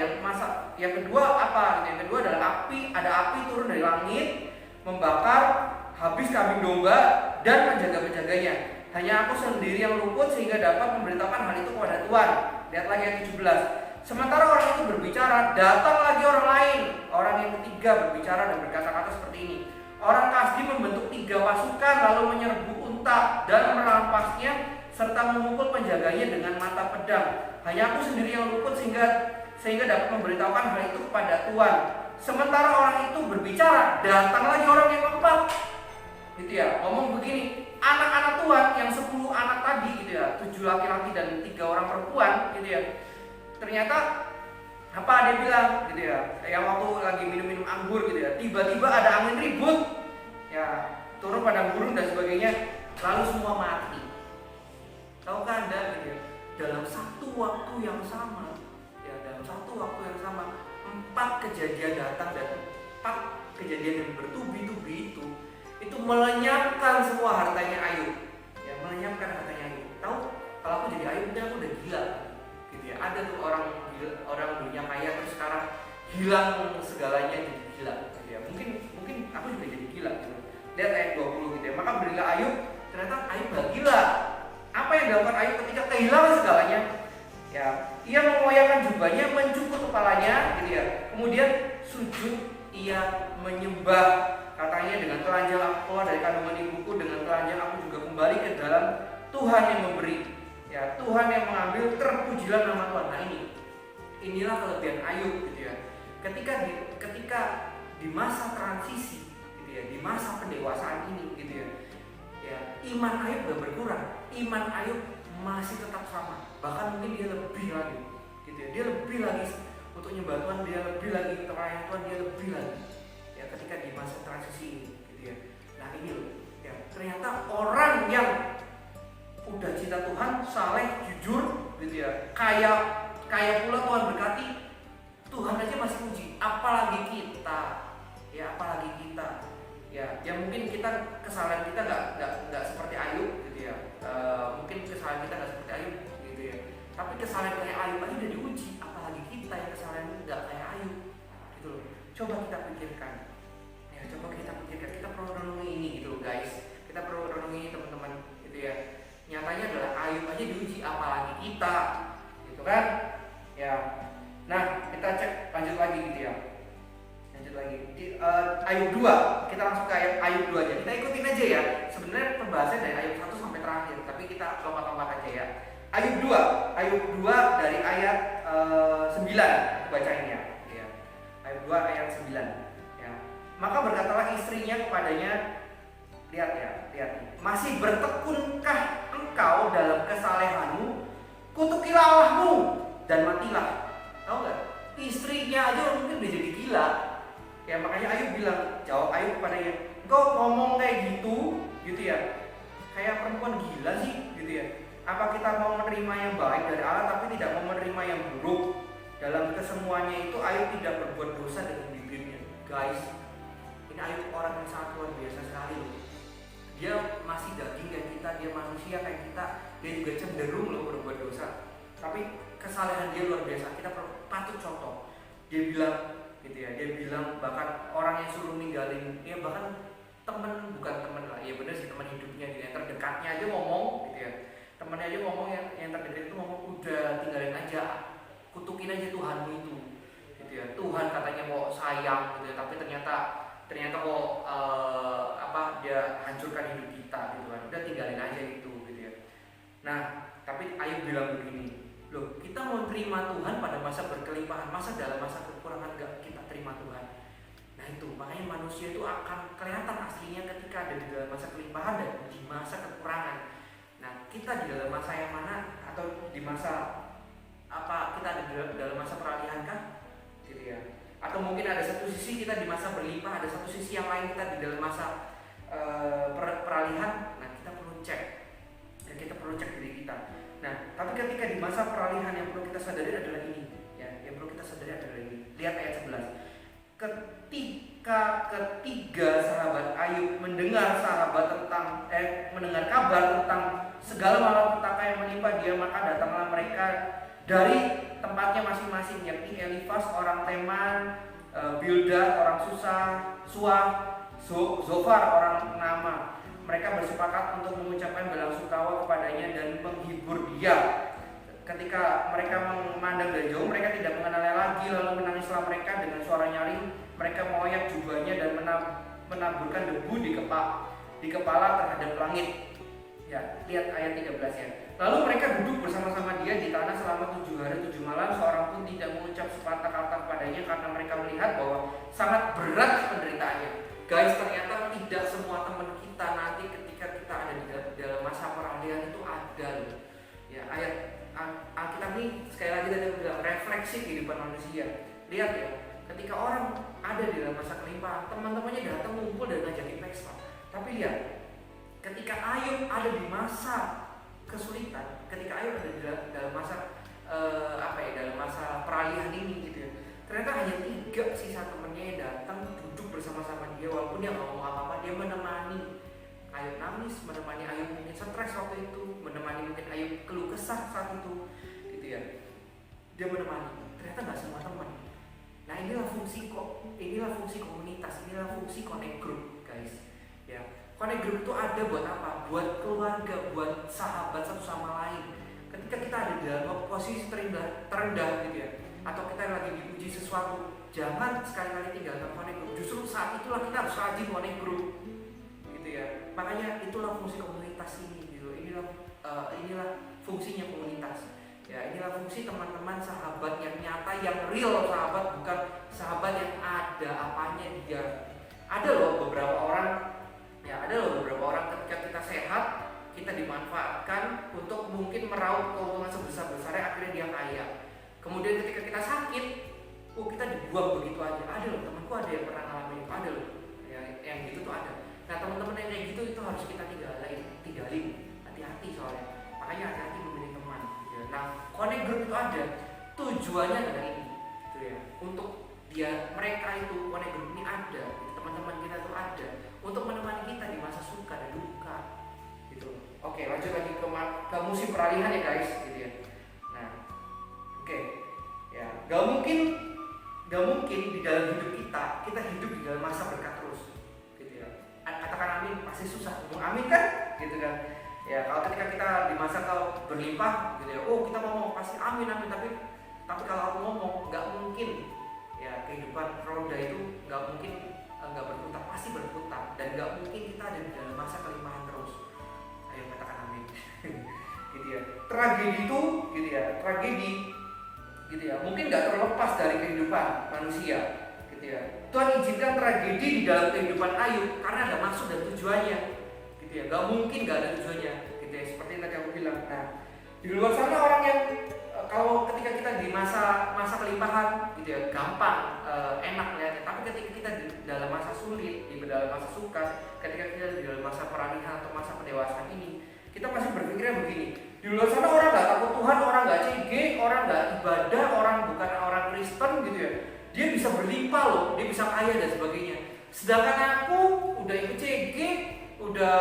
yang kedua apa? Yang kedua adalah api, ada api turun dari langit membakar habis kambing domba dan penjaga-penjaganya. Hanya aku sendiri yang luput sehingga dapat memberitahukan hal itu kepada Tuhan. Lihat lagi ayat 17. Sementara orang itu berbicara, datang lagi orang lain, orang yang ketiga berbicara dan berkata-kata seperti ini. Orang Kasdi membentuk 3 pasukan lalu menyerbu unta dan merampasnya serta memukul penjaganya dengan mata pedang. Hanya aku sendiri yang luput sehingga dapat memberitahukan hal itu kepada Tuhan. Sementara orang itu berbicara, datang lagi orang yang keempat. Gitu ya, ngomong begini, anak-anak Tuhan yang 10 anak tadi gitu ya, 7 laki-laki dan 3 orang perempuan gitu ya. Ternyata apa dia bilang gitu ya, yang waktu lagi minum-minum anggur gitu ya, tiba-tiba ada angin ribut ya, turun padang gurun dan sebagainya, lalu semua mati. Tahukah Anda gitu ya, dalam satu waktu yang sama ya, dalam satu waktu yang sama 4 kejadian datang dan 4 kejadian yang bertubi-tubi itu melenyapkan semua hartanya Ayub ya, melenyapkan hartanya Ayub. Tahu, kalau aku jadi Ayub aku udah gila gitu ya. Ada tuh orang dunia kaya terus sekarang hilang segalanya jadi gila gitu ya. Mungkin aku juga jadi gila gitu. Lihat ayat 20 gitu ya. Maka berilah Ayub, ternyata Ayub gak gila. Apa yang dilakukan Ayub ketika kehilangan segalanya? Ya, ia mengoyakkan jubahnya, mencukur kepalanya gitu ya. Kemudian sujud, ia menyembah. Katanya, dengan telanjang aku keluar dari kandungan ibuku, dengan telanjang aku juga kembali ke dalam Tuhan yang memberi. Ya, Tuhan yang mengambil, terpujilah nama Tuhan. Nah, inilah kelebihan Ayub gitu ya. Ketika di masa transisi gitu ya, di masa pendewasaan ini gitu ya. Ya, iman Ayub gak berkurang. Iman Ayub masih tetap sama. Bahkan mungkin dia lebih lagi gitu ya. Dia lebih lagi untuk nyembah Tuhan, dia lebih lagi untuk melayani Tuhan, dia lebih lagi. Ya, ketika di masa transisi ini gitu ya. Nah, ini loh ya, ternyata orang yang udah cinta Tuhan, saleh, jujur gitu ya, kaya pula Tuhan berkati, Tuhan aja masih puji, apalagi kita ya, apalagi kita ya mungkin kita kesalahan kita nggak seperti Ayub gitu ya, mungkin kesalahan kita nggak seperti Ayub gitu ya, tapi kesalahan kayak Ayub aja udah diuji, apalagi kita yang kesalahan nggak kayak Ayub gitu loh. Coba kita pikirkan ya, Ya coba kita pikirkan, kita perlu renungi ini gitu guys. Kita perlu renungi ini teman-teman gitu ya. Nyatanya adalah Ayub aja diuji, apalagi kita gitu kan ya. Nah kita cek lanjut lagi gitu ya. Lanjut lagi di Ayub 2, kita langsung ke Ayub 2 aja. Kita ikutin aja ya. Sebenarnya pembahasan dari Ayub 1 sampai terakhir, tapi kita lompat-lompat aja ya. Ayub 2 dari ayat 9 bacain ya. Ayub 2 ayat 9 ya. Maka berkatalah istrinya kepadanya, lihat ya, lihat. Masih bertekunkah engkau dalam kesalehanmu? Kutukilah Allahmu dan matilah. Tahu nggak? Istrinya aja mungkin udah jadi gila. Ya makanya Ayub bilang, jawab Ayub kepadanya, engkau ngomong kayak gitu ya. Kayak perempuan gila sih gitu ya. Apa kita mau menerima yang baik dari Allah tapi tidak mau menerima yang buruk? Dalam kesemuanya itu Ayub tidak berbuat dosa dengan bibirnya. Guys, ini Ayub orang yang sangat luar biasa sekali loh. Dia masih daging kayak kita, dia manusia kayak kita, dia juga cenderung loh berbuat dosa. Tapi kesalehan dia luar biasa, kita patut contoh. Dia bilang gitu ya, dia bilang bahkan orang yang suruh ninggalin, ya bahkan temen, bukan temen lah, ya bener sih teman hidupnya, yang terdekatnya aja ngomong gitu ya. Temennya aja ngomong, yang terdekat itu ngomong, udah tinggalin aja, kutukin aja Tuhanmu itu gitu ya. Tuhan katanya mau sayang gitu ya, tapi ternyata kok dia hancurkan hidup kita gitu kan. Udah tinggalin aja itu gitu ya. Nah tapi Ayub bilang begini, loh kita mau terima Tuhan pada masa berkelimpahan, masa dalam masa kekurangan gak kita terima Tuhan? Nah itu makanya manusia itu akan kelihatan aslinya ketika ada di dalam masa kelimpahan dan di masa kekurangan. Nah kita di dalam masa yang mana, atau di masa kita ada di dalam masa peralihan kah? Gitu ya. Atau mungkin ada satu sisi kita di masa berlimpah, ada satu sisi yang lain kita di dalam masa peralihan. Nah kita perlu cek, dan kita perlu cek diri kita. Nah tapi ketika di masa peralihan yang perlu kita sadari adalah ini ya, yang perlu kita sadari adalah ini. Lihat ayat 11. Ketika ketiga sahabat Ayub mendengar kabar tentang segala malapetaka yang menimpa dia, maka datanglah mereka dari tempatnya masing-masing, yakni Elifas orang Teman, Bildad orang Suah, Zofar orang Nama. Mereka bersepakat untuk mengucapkan belasungkawa kepadanya dan menghibur dia. Ketika mereka memandang dari jauh, mereka tidak mengenalnya lagi, lalu menangislah mereka dengan suara nyaring. Mereka mengoyak jubahnya dan menaburkan debu di kepala terhadap langit. Ya, lihat ayat 13 ya. Lalu mereka duduk bersama-sama dia di tanah selama 7 hari 7 malam. Seorang pun tidak mengucap sepatah kata kepadanya karena mereka melihat bahwa sangat berat penderitaannya. Guys, ternyata tidak semua teman kita nanti ketika kita ada di dalam masa peralihan itu ada loh. Ya, ayat Alkitab ini sekali lagi tadi bilang refleksi kehidupan manusia. Lihat ya, ketika orang ada di dalam masa kelimpahan, teman-temannya datang ngumpul dan ngajakin pesta. Tapi lihat, ketika Ayub ada di masa kesulitan, ketika Ayub ada di dalam masa dalam masa peralihan ini gitu ya, ternyata hanya 3 sisa temannya yang datang duduk bersama-sama dia, walaupun dia nggak ngomong apa-apa, dia menemani Ayub nangis, menemani Ayub mungkin stres waktu itu, menemani mungkin Ayub keluh kesah saat itu, gitu ya. Dia menemani. Ternyata nggak semua teman. Nah inilah fungsi komunitas, inilah fungsi connect group, guys. Ya, connect group itu ada buat apa? Buat keluarga, buat sahabat satu sama lain. Ketika kita ada di dalam posisi terendah gitu ya, atau kita lagi diuji sesuatu, jangan sekali-kali tinggalkan connect group. Justru saat itulah kita harus rajin connect group. Ya, makanya itulah fungsi komunitas ini gitu. Inilah fungsinya komunitas. Ya, inilah fungsi teman-teman, sahabat yang nyata, yang real sahabat, bukan sahabat yang ada apanya dia. Ada loh beberapa orang ketika kita sehat, kita dimanfaatkan untuk mungkin meraup keuntungan sebesar-besarnya, akhirnya dia kaya. Kemudian ketika kita sakit, kita dibuang begitu aja. Ada loh, temanku ada yang pernah ngalamin itu, ada loh. Ya, yang gitu tuh ada. Nah teman-teman yang kayak gitu itu harus kita tinggalin, hati-hati soalnya. Makanya hati-hati memilih teman. Ya. Nah connect group itu ada, tujuannya adalah ini, gitu ya. Untuk mereka itu connect group ini ada, teman-teman kita itu ada untuk menemani kita di masa suka dan duka, gitu. Oke, lanjut lagi ke musim peralihan ya guys, gitu ya. Nah, oke, ya, gak mungkin di dalam hidup kita hidup di dalam masa berkat terus. amin pasti susah ngomong amin kan, gitu kan. Ya kalau ketika kita di masa kau berlimpah gitu ya, oh kita ngomong pasti amin amin, tapi kalau aku ngomong nggak mungkin ya, kehidupan roda itu nggak mungkin nggak berputar, pasti berputar, dan nggak mungkin kita ada di dalam masa kelimpahan terus. Ayo katakan amin. Gitu ya. Tragedi itu gitu ya, tragedi gitu ya, mungkin nggak terlepas dari kehidupan manusia gitu ya. Tuhan izinkan tragedi di dalam kehidupan Ayub karena ada maksud dan tujuannya gitu ya. Nggak mungkin nggak ada tujuannya gitu ya, seperti yang tadi aku bilang. Nah, di luar sana orang yang kalau ketika kita di masa kelimpahan gitu ya, gampang enak lihatnya, tapi ketika kita di dalam masa sulit, di dalam masa suka, ketika kita di dalam masa peralihan atau masa pendewasaan ini, kita pasti berpikirnya begini. Di luar sana orang nggak takut Tuhan, orang nggak CG, orang nggak ibadah, orang bukan orang Kristen gitu ya, dia bisa berlimpah loh, dia bisa kaya dan sebagainya. Sedangkan aku udah ikut CG, udah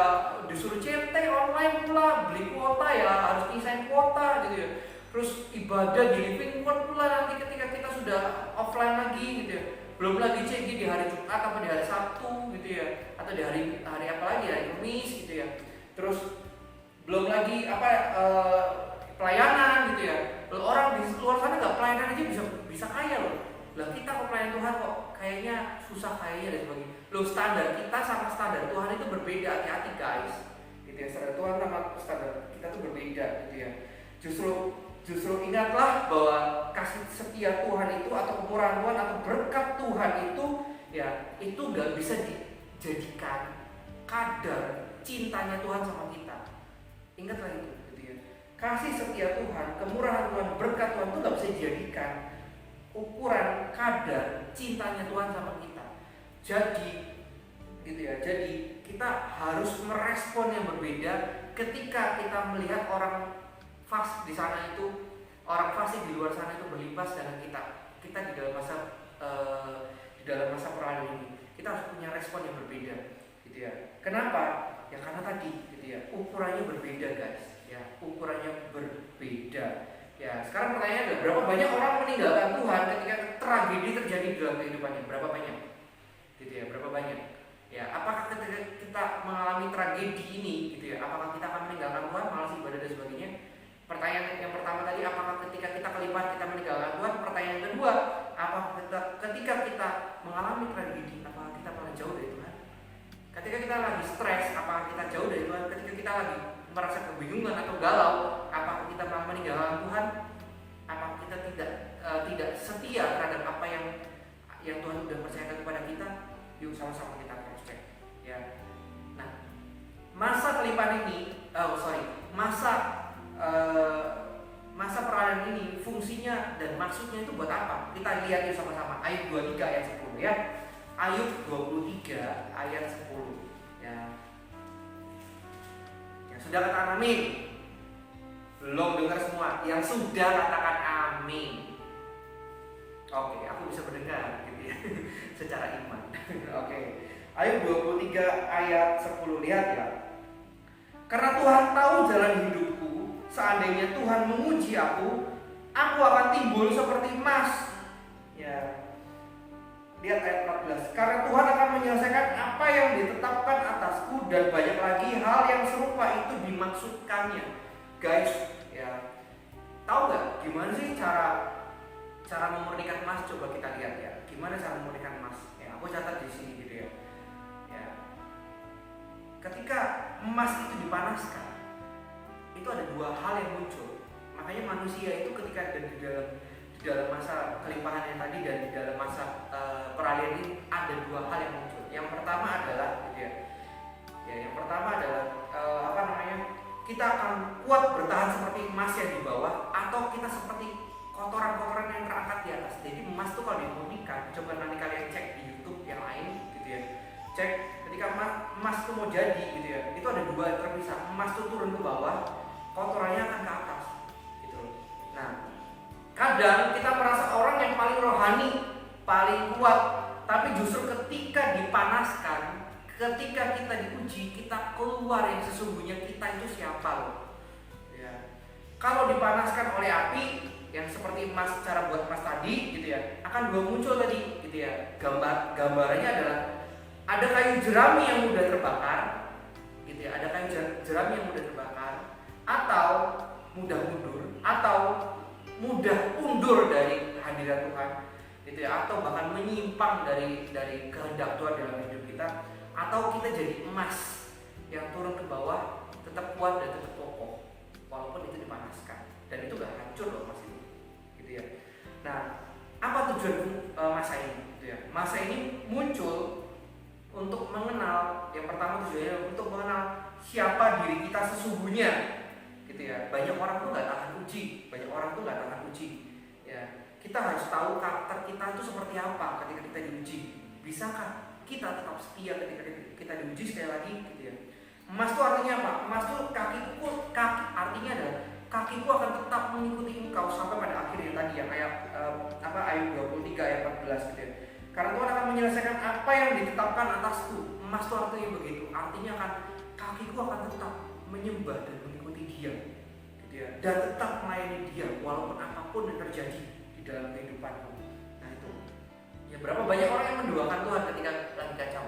disuruh CT online pula, beli kuota ya, harus ngisain kuota gitu ya. Terus ibadah di living room pula nanti ketika kita sudah offline lagi gitu ya. Belum lagi CG di hari Jumat atau di hari Sabtu gitu ya, atau di hari apa lagi, hari Kamis gitu ya. Terus belum lagi pelayanan gitu ya. Orang di luar sana nggak pelayanan aja bisa kaya loh. Lah kita kok pelayan Tuhan kok kayaknya susah kayaknya dan sebagainya. Loh standar kita sama standar Tuhan itu berbeda, hati-hati guys. Gitu ya, standar Tuhan sama standar kita tuh berbeda gitu ya. Justru ingatlah bahwa kasih setia Tuhan itu atau kemurahan Tuhan atau berkat Tuhan itu ya, itu nggak bisa dijadikan kadar cintanya Tuhan sama kita. Ingatlah itu gitu ya. Kasih setia Tuhan, kemurahan Tuhan, berkat Tuhan itu nggak bisa dijadikan ukuran kadar cintanya Tuhan sama kita. Jadi gitu ya. Jadi kita harus merespon yang berbeda ketika kita melihat orang fasik di sana itu, orang fasik di luar sana itu berlimpah, sedangkan kita di dalam masa peralihan ini kita harus punya respon yang berbeda gitu ya. Kenapa? Ya karena tadi gitu ya, ukurannya berbeda guys ya, ukurannya berbeda ya. Sekarang pertanyaannya adalah berapa banyak orang meninggalkan Tuhan ketika tragedi terjadi di dalam kehidupannya? Berapa banyak gitu ya, berapa banyak ya? Apakah ketika kita mengalami tragedi ini gitu ya, apakah kita akan meninggalkan Tuhan, malas ibadah dan sebagainya? Pertanyaan yang pertama tadi, apakah ketika kita kelimpahan kita meninggalkan Tuhan? Pertanyaan yang kedua, apakah ketika kita mengalami tragedi, apakah kita malah jauh dari Tuhan? Ketika kita lagi stres, apakah kita jauh dari Tuhan? Ketika kita lagi merasa kebingungan atau galau, apakah kita malah meninggalkan Tuhan? Apakah kita tidak setia terhadap apa yang Tuhan sudah percayakan kepada kita? Yuk sama-sama kita cross check ya. Nah, masa kelimpahan ini, masa peralihan ini fungsinya dan maksudnya itu buat apa? Kita lihat yuk sama-sama. Ayub 23 ayat 10 ya. Ayub 23 ayat 10 ya. Yang sudah katakan amin. Belum dengar semua. Yang sudah katakan amin. Oke, aku bisa mendengar gitu ya. Secara iman. Oke. Ayub 23 ayat 10, lihat ya. Karena Tuhan tahu jalan hidupku, seandainya Tuhan menguji aku akan timbul seperti emas. Ya. Lihat ayat 14. Karena Tuhan akan menyelesaikan apa yang ditetapkan atasku, dan banyak lagi hal yang serupa itu dimaksudkannya. Guys, ya. Tahu nggak gimana sih cara memurnikan emas? Coba kita lihat ya. Gimana cara memurnikan emas? Ya, aku catat di sini gitu ya. Ya. Ketika emas itu dipanaskan, itu ada dua hal yang muncul. Makanya manusia itu ketika ada di dalam masa kelimpahan yang tadi dan di dalam masa peralihan ini ada dua hal yang muncul. Yang pertama adalah gitu ya. Yang pertama adalah kita akan kuat bertahan seperti emas yang di bawah, atau kita seperti kotoran-kotoran yang terangkat di atas. Jadi emas itu kalau dimurnikan, coba nanti kalian cek di YouTube yang lain gitu ya. Cek ketika emas itu mau jadi gitu ya. Itu ada dua terpisah. Emas itu turun ke bawah, kotorannya akan ke atas gitu. Nah, kadang kita merasa orang yang paling rohani, paling kuat, tapi justru ketika dipanaskan, ketika kita diuji, kita keluar yang sesungguhnya kita itu siapa loh. Ya. Kalau dipanaskan oleh api, yang seperti emas, cara buat emas tadi, gitu ya, akan dua muncul tadi, gitu ya. Gambarannya adalah ada kayu jerami yang mudah terbakar, gitu ya. Ada kayu jerami yang mudah terbakar, atau mudah mundur, atau mudah undur dari hadirat Tuhan, gitu ya, atau bahkan menyimpang dari kehendak Tuhan dalam hidup kita, atau kita jadi emas yang turun ke bawah, tetap kuat dan tetap kokoh, walaupun itu dipanaskan, dan itu gak hancur loh emas itu, gitu ya. Nah, apa tujuan masa ini? Gitu ya. Masa ini muncul untuk mengenal, yang pertama tujuannya untuk mengenal siapa diri kita sesungguhnya, gitu ya. Banyak orang tuh nggak tahan uji, ya. Kita harus tahu karakter kita itu seperti apa ketika kita diuji. Bisakah kita tetap setia ketika kita diuji? Sekali lagi, gitu ya. Emas itu artinya apa? Emas itu kaki artinya adalah kakiku akan tetap mengikuti engkau sampai pada akhirnya tadi yang ayat 23 ayat 14 gitu ya. Karena Tuhan akan menyelesaikan apa yang ditetapkan atasku. Emas itu artinya begitu. Artinya kan kakiku akan tetap menyembah dan mengikuti Dia, gitu ya. Dan tetap melayani Dia walaupun apapun yang terjadi di dalam kehidupanku. Nah itu. Ya berapa banyak orang yang mendoakan Tuhan ketika lagi kacau.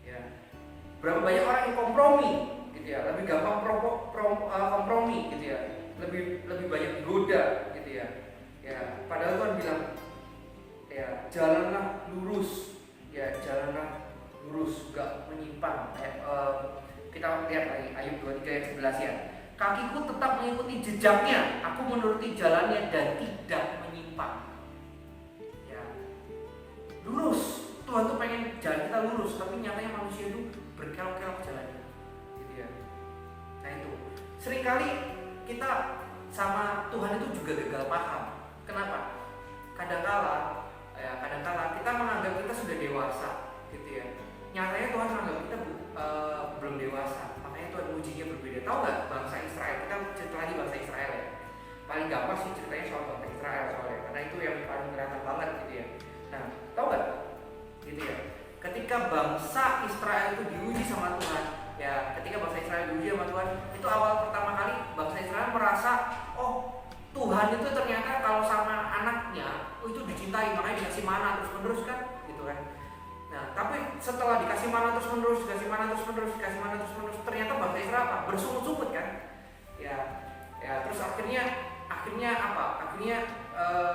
Ya. Berapa banyak orang yang kompromi, gitu ya, lebih gampang kompromi, gitu ya, lebih banyak digoda, gitu ya. Ya, padahal Tuhan bilang, ya jalanlah lurus, gak menyimpang. Kita lihat lagi ayat 23 ayat 11 ya. Kakiku tetap mengikuti jejaknya, aku menuruti jalannya dan tidak menyimpang. Ya, lurus. Tuhan tuh pengen jalan kita lurus, tapi nyatanya manusia itu berkelok-kelok jalannya, gitu ya. Nah itu, seringkali kita sama Tuhan itu juga gagal paham. Kenapa? Kadangkala kita menganggap kita sudah dewasa, gitu ya. Nyatanya Tuhan menganggap kita belum dewasa, makanya Tuhan ujinya berbeda. Tahu nggak bangsa Israel? Kita cerita lagi bangsa Israel ya. Paling gampang sih ceritanya soal bangsa Israel soalnya, karena itu yang paling kelihatan banget, gitu ya. Nah, tahu nggak? Gitu ya. Ketika bangsa Israel itu diuji sama Tuhan, ya, ketika bangsa Israel diuji sama Tuhan, itu awal pertama kali bangsa Israel merasa, oh, Tuhan itu ternyata kalau sama anaknya itu dicintai, makanya dikasih mana terus-menerus kan, gitu kan. Nah, tapi setelah dikasih mana terus-menerus, ternyata bangsa Israel apa? Bersungut-sungut kan. Ya, terus akhirnya apa? Akhirnya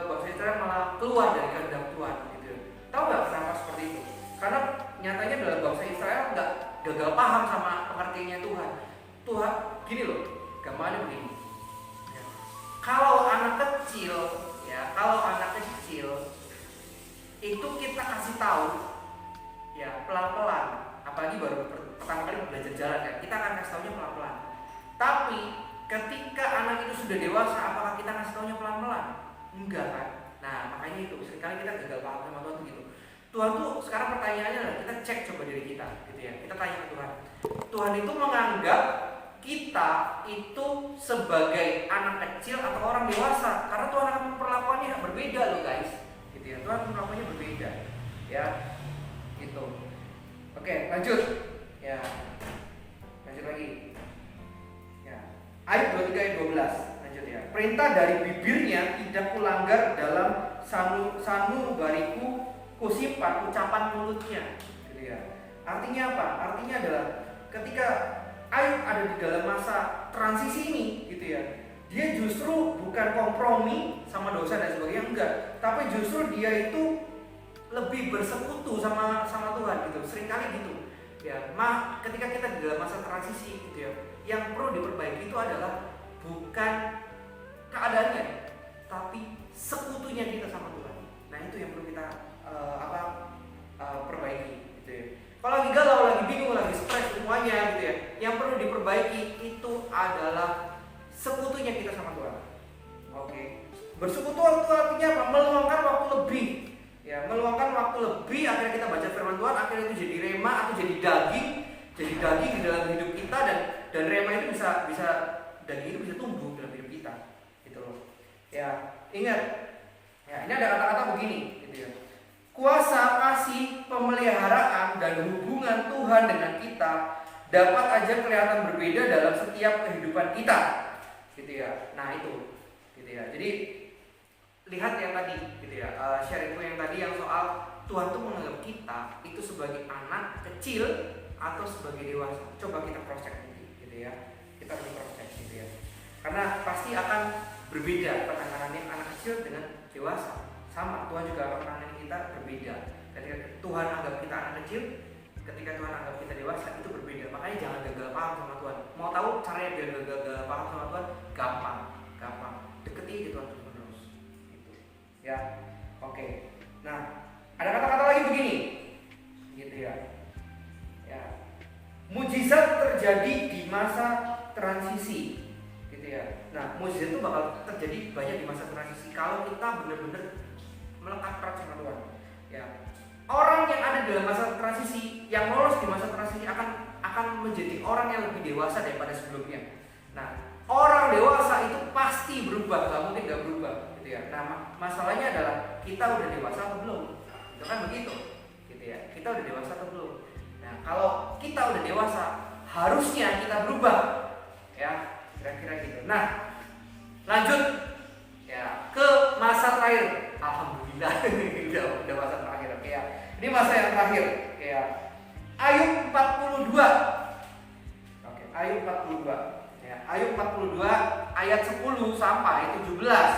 bangsa Israel malah keluar dari kehendak Tuhan, gitu. Tahu nggak kenapa seperti itu? Karena nyatanya dalam bangsa Israel nggak gagal paham sama pengertiannya Tuhan. Tuhan gini loh, gambarnya begini. Ya. Kalau anak kecil itu kita kasih tahu, ya pelan-pelan. Apalagi baru pertama kali belajar jalan ya, kita akan kasih taunya pelan-pelan. Tapi ketika anak itu sudah dewasa, apakah kita kasih taunya pelan-pelan? Enggak kan? Nah makanya itu seringkali kita gagal paham sama Tuhan tuh gitu. Tuhan tuh sekarang pertanyaannya adalah kita cek coba diri kita, gitu ya. Kita tanya ke Tuhan. Tuhan itu menganggap kita itu sebagai anak kecil atau orang dewasa, karena Tuhan akan memperlakukannya berbeda loh guys, gitu ya. Tuhan memperlakukannya berbeda, ya, gitu. Oke, lanjut, ya, lanjut lagi, ya. Ayat 23 ayat 12, lanjut ya. Perintah dari bibirnya tidak kulanggar, dalam sanubariku kusimpan ucapan mulutnya, gitu ya. Artinya apa? Artinya adalah ketika Ayub ada di dalam masa transisi ini, gitu ya, dia justru bukan kompromi sama dosa dan sebagainya, enggak, tapi justru dia itu lebih bersekutu sama Tuhan, gitu. Seringkali gitu, ya. Ketika kita di dalam masa transisi, gitu ya, yang perlu diperbaiki itu adalah bukan keadaannya, tapi sekutunya kita sama Tuhan. Nah itu yang perlu kita perbaiki, gitu ya. Kalau lagi galau, lagi bingung, lagi stres semuanya, gitu ya, yang perlu diperbaiki itu adalah sekutunya kita sama Tuhan. Oke. Bersekutu itu artinya apa? Meluangkan waktu lebih, ya, meluangkan waktu lebih. Akhirnya kita baca firman Tuhan, akhirnya itu jadi rema atau jadi daging di dalam hidup kita, dan rema itu bisa daging itu bisa tumbuh dalam hidup kita, gitu loh. Ya, ingat, ya, ini ada kata-kata begini, gitu ya. Kuasa, kasih, pemeliharaan, dan hubungan Tuhan dengan kita dapat aja kelihatan berbeda dalam setiap kehidupan kita, gitu ya. Nah itu, gitu ya. Jadi lihat yang tadi, gitu ya, sharingku yang tadi yang soal Tuhan tuh menganggap kita itu sebagai anak kecil atau sebagai dewasa? Coba kita cross check gitu ya. Kita harus cross check gitu ya. Karena pasti akan berbeda penanganannya anak kecil dengan dewasa. Sama, Tuhan juga akan menangani kita berbeda. Ketika Tuhan anggap kita anak kecil, ketika Tuhan anggap kita dewasa, itu berbeda. Makanya jangan gagal paham sama Tuhan. Mau tahu caranya biar gagal paham sama Tuhan? Gampang. Deketi Tuhan terus. Gitu. Ya, oke. Nah, ada kata-kata lagi begini, gitu ya. Mujizat terjadi di masa transisi, gitu ya. Nah, mujizat itu bakal terjadi banyak di masa transisi kalau kita benar-benar melekat erat sama Tuhan. Ya, orang yang ada dalam masa transisi, yang lolos di masa transisi akan menjadi orang yang lebih dewasa daripada sebelumnya. Nah, orang dewasa itu pasti berubah, nggak mungkin nggak berubah, gitu ya. Nah, masalahnya adalah kita udah dewasa atau belum? Itu kan begitu, gitu ya. Kita udah dewasa atau belum? Nah, kalau kita udah dewasa, harusnya kita berubah, ya, kira-kira gitu. Nah, lanjut, ya, ke masa terakhir. Alhamdulillah, udah masa terakhir, oke ya. Ini masa yang terakhir, ya. Ayub 42. Oke, Ayub 42. Ya, Ayub 42 ayat 10 sampai 17.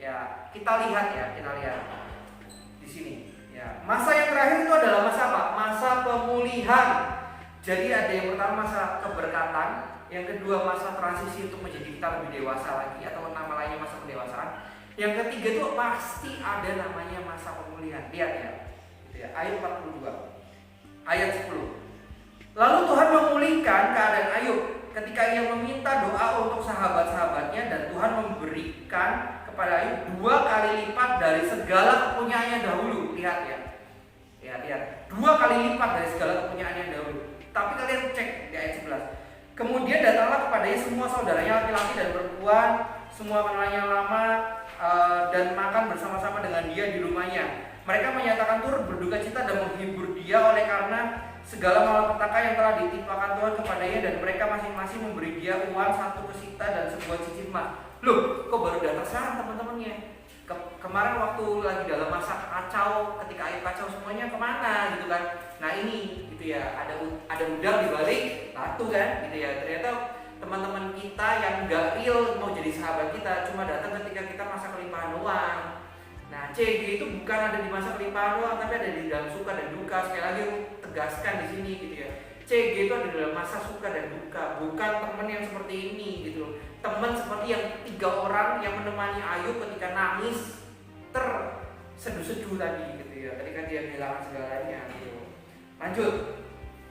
Ya, kita lihat di sini. Ya, masa yang terakhir itu adalah masa apa? Masa pemulihan. Jadi ada yang pertama masa keberkatan, yang kedua masa transisi untuk menjadi kita lebih dewasa lagi atau nama lainnya masa pendewasaan. Yang ketiga itu pasti ada namanya masa pemulihan. Lihat ya. Gitu ya. Ayub 42 ayat 10. Lalu Tuhan memulihkan keadaan Ayub ketika ia meminta doa untuk sahabat-sahabatnya, dan Tuhan memberikan kepada Ayub 2 kali lipat dari segala kepunyaannya dahulu. Lihat ya. Ya, lihat. 2 kali lipat dari segala kepunyaannya dahulu. Tapi kalian cek di ayat 11. Kemudian datanglah kepadanya semua saudaranya laki-laki dan perempuan, semua kenalannya lama, dan makan bersama-sama dengan dia di rumahnya. Mereka menyatakan turut berduka cita dan menghibur dia oleh karena segala malapetaka yang telah ditimpakan Tuhan kepadanya, dan mereka masing-masing memberi dia uang 1 kesita dan sebuah cincin emas. Loh, kok baru datang sekarang teman-temannya? Kemarin waktu lagi dalam masa kacau, ketika Ayub kacau semuanya kemana gitu kan? Nah ini gitu ya, ada udang di balik batu kan, gitu ya. Ternyata teman-teman kita yang gak real mau jadi sahabat kita cuma datang ketika kita masa kelimpahan doang. Nah, CG itu bukan ada di masa kelimpahan doang, tapi ada di dalam suka dan duka. Sekali lagi tegaskan di sini gitu ya. CG itu ada dalam masa suka dan duka, bukan teman yang seperti ini gitu. Teman seperti yang 3 orang yang menemani Ayub ketika nangis terseduh-seduh tadi gitu ya, ketika dia kehilangan segalanya gitu. Lanjut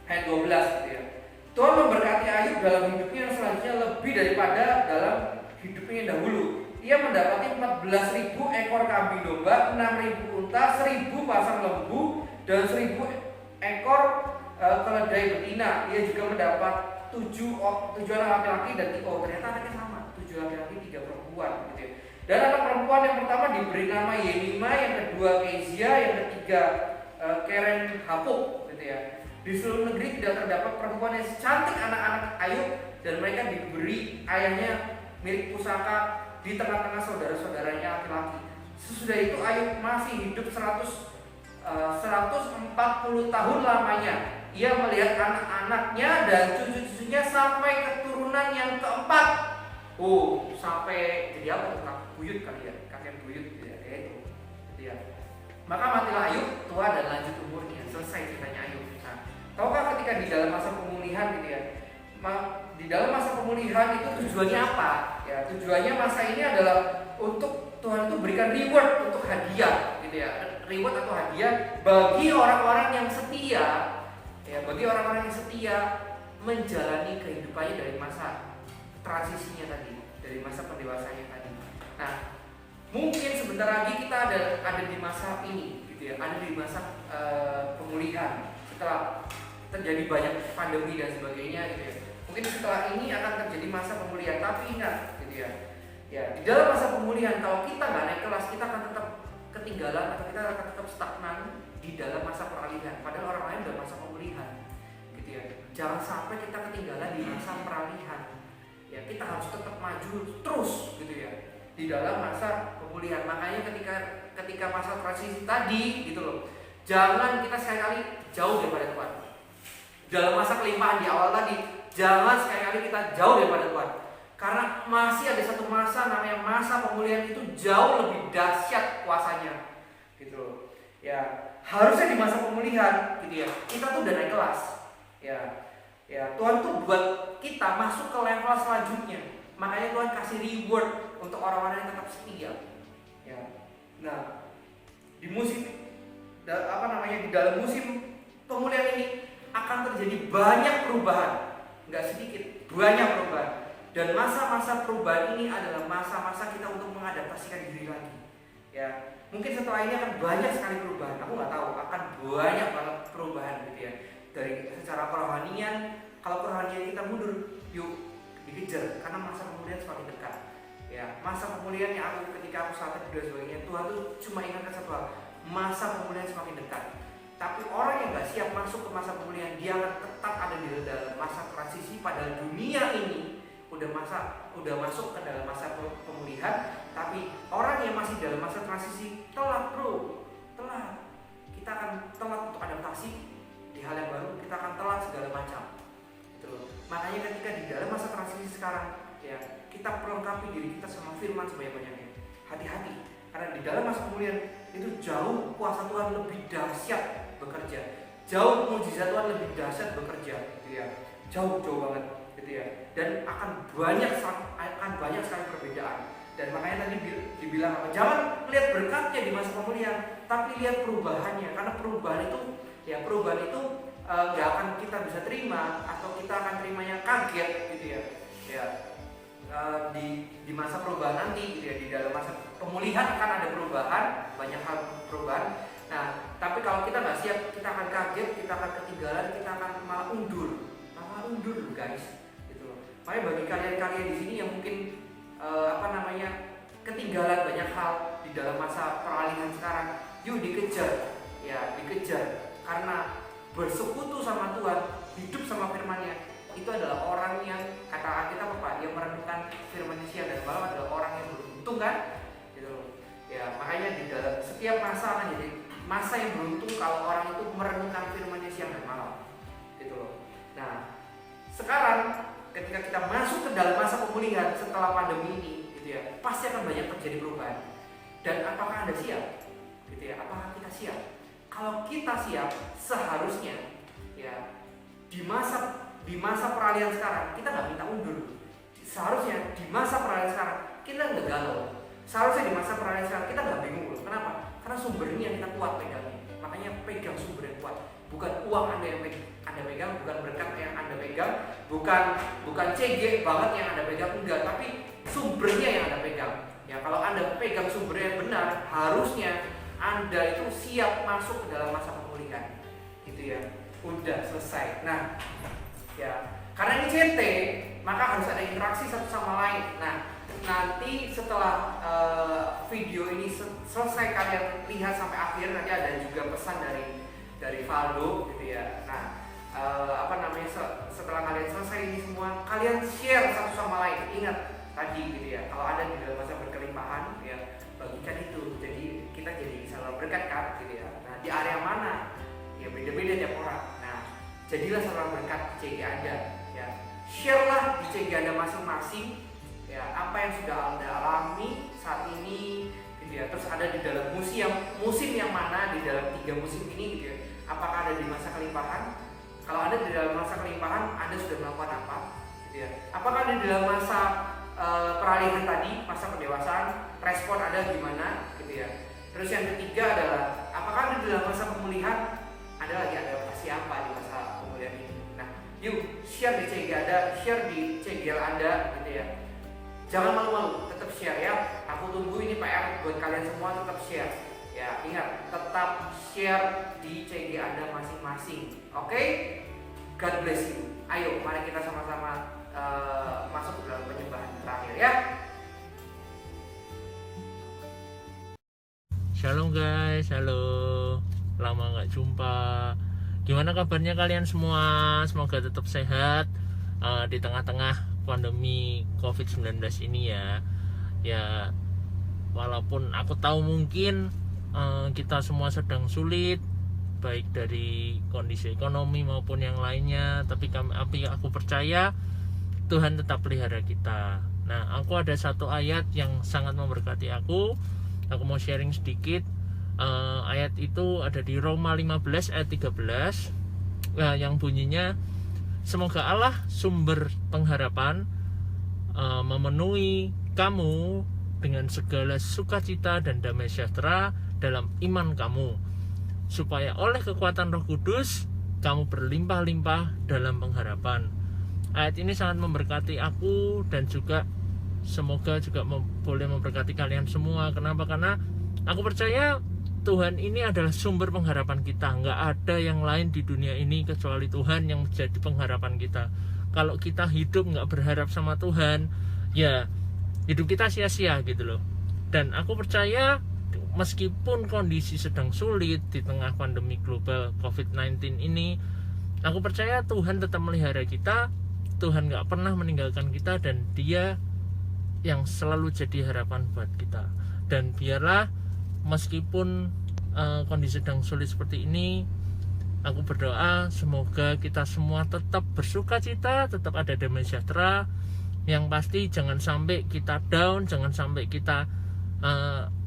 ayat 12 gitu ya. Tuhan memberkati Ayub dalam hidupnya yang selanjutnya lebih daripada dalam hidupnya yang dahulu. Ia mendapati 14.000 ekor kambing domba, 6.000 unta, 1.000 pasang lembu, dan 1.000 ekor keledai betina. Ia juga mendapat 7 anak laki-laki dan ternyata anaknya sama, 7 laki-laki 3 perempuan gitu ya. Dan anak perempuan yang pertama diberi nama Yenima, yang kedua Kezia, yang ketiga Keren Hapuk gitu ya. Di seluruh negeri tidak terdapat perempuan yang secantik anak-anak Ayub, dan mereka diberi ayahnya milik pusaka di tengah-tengah saudara-saudaranya laki-laki. Sesudah itu Ayub masih hidup 140 tahun lamanya. Ia melihat anak-anaknya dan cucu-cucunya sampai keturunan yang keempat. Oh, sampai jadi apa tuh? Kakek buyut kali ya, kakek buyut gitu ya, kayak itu. Gitu ya. Maka matilah Ayub tua dan lanjut umurnya. Selesai ceritanya Ayub. Nah, tahukah ketika di dalam masa pemulihan gitu ya, di dalam masa pemulihan itu tujuannya apa? Ya, tujuannya masa ini adalah untuk Tuhan itu berikan reward, untuk hadiah gitu ya. Reward atau hadiah bagi orang-orang yang setia. Ya, bagi orang-orang yang setia menjalani kehidupannya dari masa transisinya tadi, dari masa pendewasannya tadi. Nah, mungkin sebentar lagi kita ada di masa ini gitu ya, ada di masa pemulihan setelah terjadi banyak pandemi dan sebagainya gitu ya. Mungkin setelah ini akan terjadi masa pemulihan, tapi ingat gitu ya. Ya, di dalam masa pemulihan kalau kita nggak naik kelas, kita akan tetap ketinggalan atau kita akan tetap stagnan di dalam masa peralihan. Padahal orang lain udah masa pemulihan, gitu ya. Jangan sampai kita ketinggalan di masa peralihan. Ya, kita harus tetap maju terus, gitu ya, di dalam masa pemulihan. Makanya ketika masa transisi tadi, gitu loh, Jangan kita sekali-kali jauh daripada Tuhan. Dalam masa kelimpahan di awal tadi, jangan sekali-kali kita jauh daripada Tuhan. Karena masih ada satu masa namanya masa pemulihan, itu jauh lebih dahsyat kuasanya. Gitu loh. Ya, harusnya di masa pemulihan gitu ya, kita tuh udah naik kelas. Ya, Tuhan tuh buat kita masuk ke level selanjutnya. Makanya Tuhan kasih reward untuk orang-orang yang tetap setia. Ya. Nah, di dalam musim pemulihan ini akan terjadi banyak perubahan, nggak sedikit, banyak perubahan. Dan masa-masa perubahan ini adalah masa-masa kita untuk mengadaptasikan diri lagi. Ya, mungkin setelah ini akan banyak sekali perubahan. Aku nggak tahu, akan banyak banget perubahan gitu ya. Dari secara kerohanian, kalau kerohanian kita mundur, yuk dikejar karena masa pemulihan semakin dekat. Ya, masa pemulihan yang ketika aku sakit dan sebagainya, Tuhan tuh cuma ingatkan satu hal, masa pemulihan semakin dekat. Tapi orang yang nggak siap masuk ke masa pemulihan, dia akan tetap ada di dalam masa transisi. Padahal dunia ini udah masuk ke dalam masa pemulihan, tapi orang yang masih dalam masa transisi telat bro, telat. Kita akan telat untuk adaptasi di hal yang baru, kita akan telat segala macam. Gitu. Makanya ketika di dalam masa transisi sekarang, ya kita perlengkapi diri kita sama firman sebanyak-banyaknya. Hati-hati, karena di dalam masa pemulihan itu jauh kuasa Tuhan lebih dahsyat bekerja, jauh mujizat Tuhan lebih dahsyat bekerja, gitu ya. Jauh banget, gitu ya. Dan akan banyak sekali perbedaan. Dan makanya tadi dibilang apa? Jangan lihat berkatnya di masa pemulihan, tapi lihat perubahannya. Karena perubahan itu nggak akan kita bisa terima, atau kita akan terimanya kaget, gitu ya. Di masa perubahan nanti, gitu ya, di dalam masa pemulihan akan ada perubahan, banyak hal perubahan. Nah, tapi kalau kita nggak siap, kita akan kaget, kita akan ketinggalan, kita akan malah undur guys. Makanya bagi kalian di sini yang mungkin ketinggalan banyak hal di dalam masa peralihan sekarang, yuk dikejar karena bersekutu sama Tuhan, hidup sama firman-Nya, itu adalah orang yang kata kita yang merenungkan firman-Nya siang dan malam adalah orang yang beruntung kan, gitu loh. Ya, makanya di dalam setiap masa akan jadi masa yang beruntung kalau orang itu merenungkan firman-Nya siang dan malam, gitu loh. Nah, sekarang ketika kita masuk ke dalam masa pemulihan setelah pandemi ini, gitu ya, pasti akan banyak terjadi perubahan. Dan apakah Anda siap? Gitu ya, apakah kita siap? Kalau kita siap, seharusnya ya di masa peralihan sekarang kita nggak minta undur. Seharusnya di masa peralihan sekarang kita nggak galau. Seharusnya di masa peralihan sekarang kita nggak bingung. Kenapa? Karena sumbernya kita kuat pegangnya. Makanya pegang sumber yang kuat. Bukan uang Anda yang Anda pegang, bukan berkat yang Anda pegang, bukan CG banget yang Anda pegang, enggak, tapi sumbernya yang Anda pegang. Ya, kalau Anda pegang sumbernya yang benar, harusnya Anda itu siap masuk ke dalam masa pemulihan. Gitu ya. Udah selesai. Nah, ya, karena ini CT, maka harus ada interaksi satu sama lain. Nah, nanti setelah video ini selesai kalian lihat sampai akhir, nanti ada juga pesan dari Valdo, gitu ya. Nah, setelah kalian selesai ini semua, kalian share satu sama lain. Ingat tadi, gitu ya, kalau ada di dalam masa berkelimpahan, ya bagikan itu. Jadi kita jadi saluran berkat kan, gitu ya. Nah, di area mana? Ya beda-beda tiap orang. Nah, jadilah saluran berkat di CG Anda. Ya, share-lah di CG Anda masing-masing. Ya, apa yang sudah Anda alami saat ini, gitu ya. Terus ada di dalam musim yang mana di dalam 3 musim ini, gitu ya. Apakah ada di masa kelimpahan? Kalau ada di dalam masa kelimpahan, Anda sudah melakukan apa? Gitu ya. Apakah ada di dalam masa peralihan tadi, masa pendewasaan, respon Anda gimana? Gitu ya. Terus yang ketiga adalah, apakah ada di dalam masa pemulihan, Anda lagi adaptasi apa di masa pemulihan ini? Nah, yuk share di CG Anda, share di CGL Anda, gitu ya. Jangan malu-malu, tetap share ya. Aku tunggu ini PR buat kalian semua, tetap share. Ya, ingat, tetap share di CG Anda masing-masing. Oke? God bless you. Ayo, mari kita sama-sama masuk ke dalam penyembahan terakhir ya. Shalom guys, halo. Lama nggak jumpa. Gimana kabarnya kalian semua? Semoga tetap sehat di tengah-tengah pandemi COVID-19 ini ya. Ya, walaupun aku tahu mungkin kita semua sedang sulit, baik dari kondisi ekonomi maupun yang lainnya, tapi aku percaya Tuhan tetap pelihara kita. Nah, aku ada satu ayat yang sangat memberkati aku mau sharing sedikit. Ayat itu ada di Roma 15 ayat 13 yang bunyinya, semoga Allah sumber pengharapan memenuhi kamu dengan segala sukacita dan damai sejahtera dalam iman kamu, supaya oleh kekuatan Roh Kudus kamu berlimpah-limpah dalam pengharapan. Ayat ini sangat memberkati aku dan juga semoga juga boleh memberkati kalian semua. Kenapa? Karena aku percaya Tuhan ini adalah sumber pengharapan kita. Nggak ada yang lain di dunia ini kecuali Tuhan yang menjadi pengharapan kita. Kalau kita hidup nggak berharap sama Tuhan, ya hidup kita sia-sia gitu loh. Dan aku percaya meskipun kondisi sedang sulit di tengah pandemi global COVID-19 ini, aku percaya Tuhan tetap melihara kita. Tuhan gak pernah meninggalkan kita, dan Dia yang selalu jadi harapan buat kita. Dan biarlah meskipun kondisi sedang sulit seperti ini, aku berdoa semoga kita semua tetap bersuka cita, tetap ada damai sejahtera. Yang pasti jangan sampai kita down, jangan sampai kita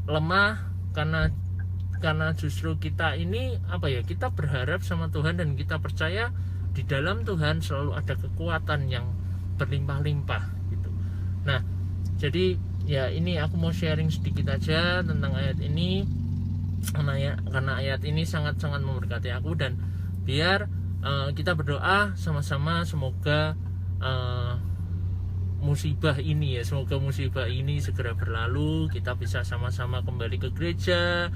lemah, karena justru kita ini kita berharap sama Tuhan dan kita percaya di dalam Tuhan selalu ada kekuatan yang berlimpah-limpah gitu. Nah, jadi ya ini aku mau sharing sedikit aja tentang ayat ini, karena ayat ini sangat-sangat memberkati aku, dan biar kita berdoa sama-sama semoga musibah ini semoga ini segera berlalu, kita bisa sama-sama kembali ke gereja,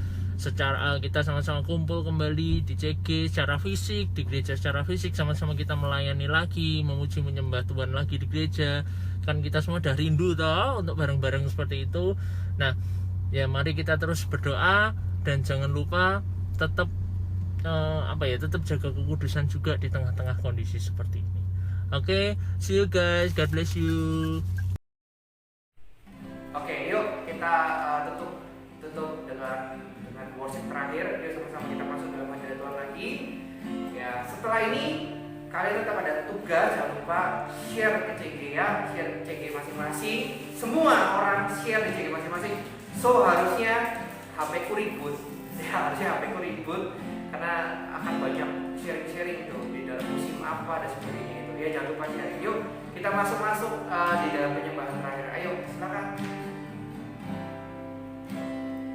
kita sama-sama kumpul kembali di CG secara fisik, di gereja secara fisik, sama-sama kita melayani lagi, memuji menyembah Tuhan lagi di gereja. Kan kita semua udah rindu toh untuk bareng-bareng seperti itu. Nah, ya mari kita terus berdoa, dan jangan lupa tetap tetap jaga kekudusan juga di tengah-tengah kondisi seperti ini. Oke, see you guys, God bless you. Oke, yuk kita tutup dengan worship terakhir. Yuk sama-sama kita masuk dalam hadirat Tuhan lagi. Ya, setelah ini kalian tetap ada tugas, jangan lupa share ke CG ya, share ke CG masing-masing. Semua orang share di CG masing-masing. So harusnya HP ku ribut, karena akan banyak sharing-sharing itu di dalam musim apa dan sebagainya itu. Ya jangan lupa sharing. Yuk kita masuk di dalam penyembahan terakhir. Ayo silakan.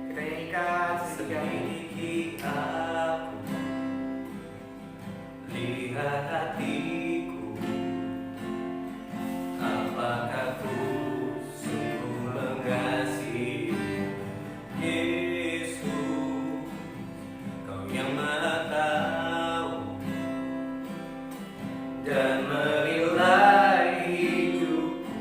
Kita nyanyikan Selidiki aku, lihat hatiku, apakah ku sungguh mengasihi Yesus, Kau yang Maha Tahu dan menilai hidupku.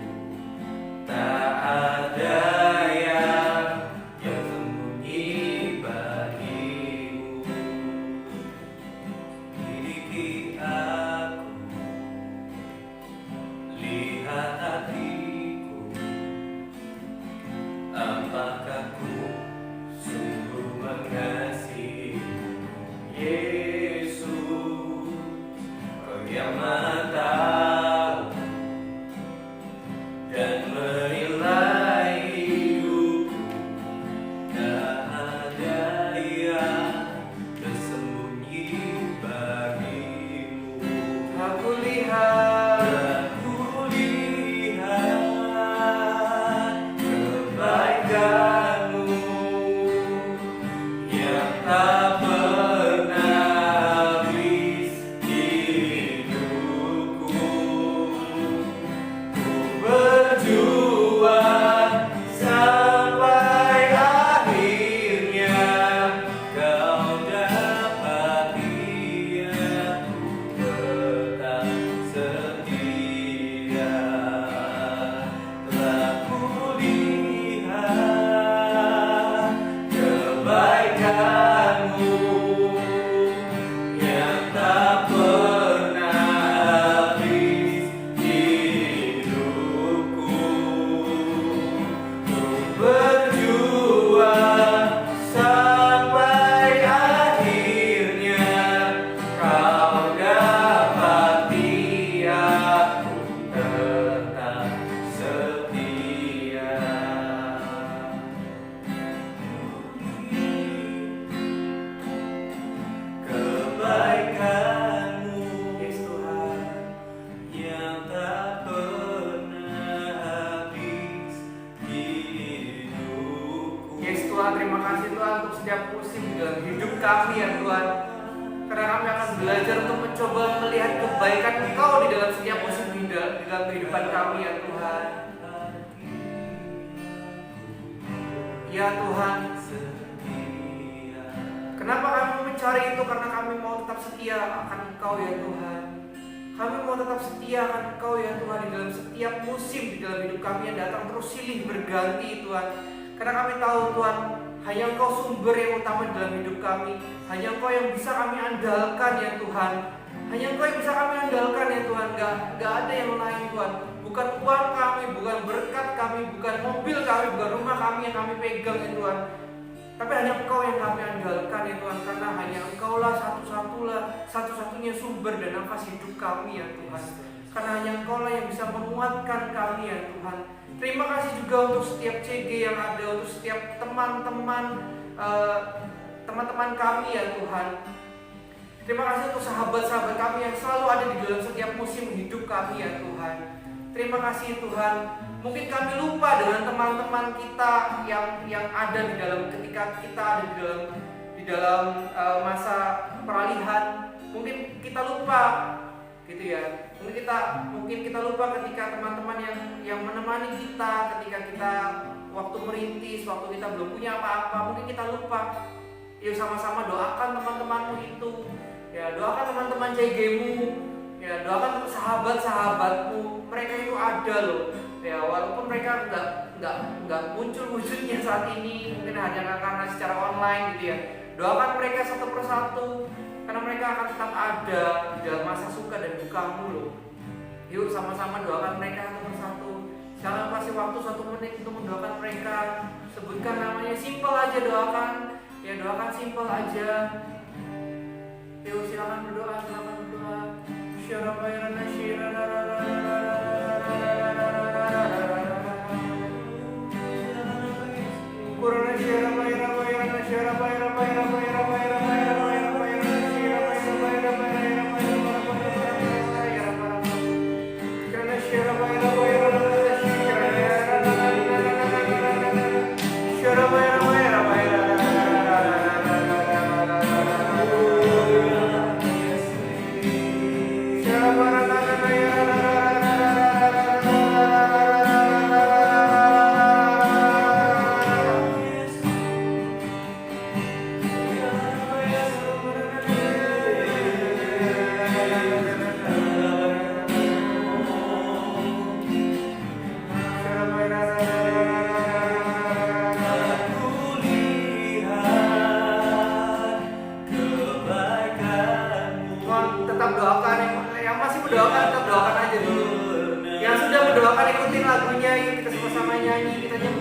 Tak ada yang sembunyi bagimu. Miliki aku, kami ya Tuhan. Karena kami akan belajar untuk mencoba melihat kebaikan Engkau di dalam setiap musim di dalam kehidupan kami ya Tuhan. Ya Tuhan, kenapa kami mencari itu? Karena kami mau tetap setia akan Engkau ya Tuhan. Kami mau tetap setia akan Engkau ya Tuhan di dalam setiap musim di dalam hidup kami yang datang terus silih berganti Tuhan. Karena kami tahu Tuhan, hanya Engkau sumber yang utama di dalam hidup kami. Hanya Engkau yang bisa kami andalkan ya Tuhan. Hanya Engkau yang bisa kami andalkan ya Tuhan. Gak ada yang lain Tuhan. Bukan uang kami, bukan berkat kami, bukan mobil kami, bukan rumah kami yang kami pegang ya Tuhan. Tapi hanya Engkau yang kami andalkan ya Tuhan. Karena hanya Engkaulah satu-satunya sumber dan nafas hidup kami ya Tuhan. Karena hanya Engkaulah yang bisa menguatkan kami ya Tuhan. Terima kasih juga untuk setiap CG yang ada, untuk setiap teman-teman kami ya Tuhan. Terima kasih untuk sahabat-sahabat kami yang selalu ada di dalam setiap musim hidup kami ya Tuhan. Terima kasih Tuhan. Mungkin kami lupa dengan teman-teman kita yang ada di dalam ketika kita ada di dalam masa peralihan. Mungkin kita lupa gitu ya. Mungkin kita lupa ketika teman-teman yang menemani kita ketika kita waktu merintis, waktu kita belum punya apa-apa, mungkin kita lupa. Yuk sama-sama doakan teman-temanmu itu. Ya, doakan teman-teman CG-mu. Ya, doakan sahabat-sahabatmu. Mereka itu ada loh. Ya, walaupun mereka nggak muncul-munculnya saat ini, mungkin hanya karena secara online gitu ya. Doakan mereka satu persatu, karena mereka akan tetap ada di dalam masa suka dan dukamu loh. Yuk sama-sama doakan mereka satu persatu. Jangan kasih waktu 1 menit untuk mendoakan mereka. Sebutkan namanya, simple aja doakan. Ya, doakan simple aja. Yuk silakan berdoa.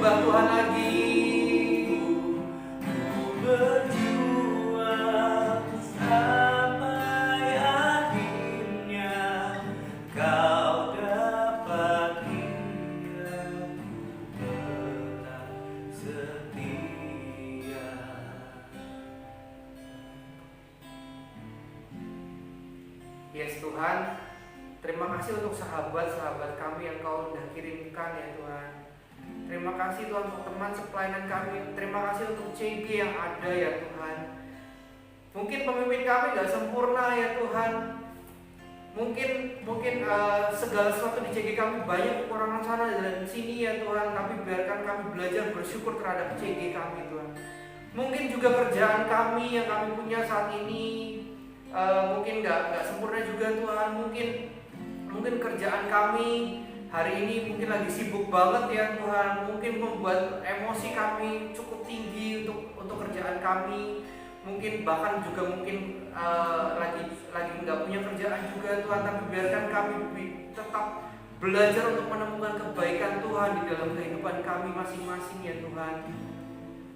Tuhan lagi. Berjuang sampai akhirnya kau dapat ingat tetap setia. Yes Tuhan, terima kasih untuk sahabat-sahabat kami yang kau sudah kirimkan ya Tuhan. Terima kasih Tuhan untuk teman sepelayanan kami. Terima kasih untuk CG yang ada ya Tuhan. Mungkin pemimpin kami gak sempurna ya Tuhan. Mungkin segala sesuatu di CG kami banyak kekurangan sana dan sini ya Tuhan. Tapi biarkan kami belajar bersyukur terhadap CG kami Tuhan. Mungkin juga kerjaan kami yang kami punya saat ini mungkin gak sempurna juga Tuhan. Mungkin kerjaan kami hari ini mungkin lagi sibuk banget ya Tuhan. Mungkin membuat emosi kami cukup tinggi untuk kerjaan kami. Mungkin bahkan juga lagi nggak punya kerjaan juga Tuhan. Tapi biarkan kami tetap belajar untuk menemukan kebaikan Tuhan di dalam kehidupan kami masing-masing ya Tuhan.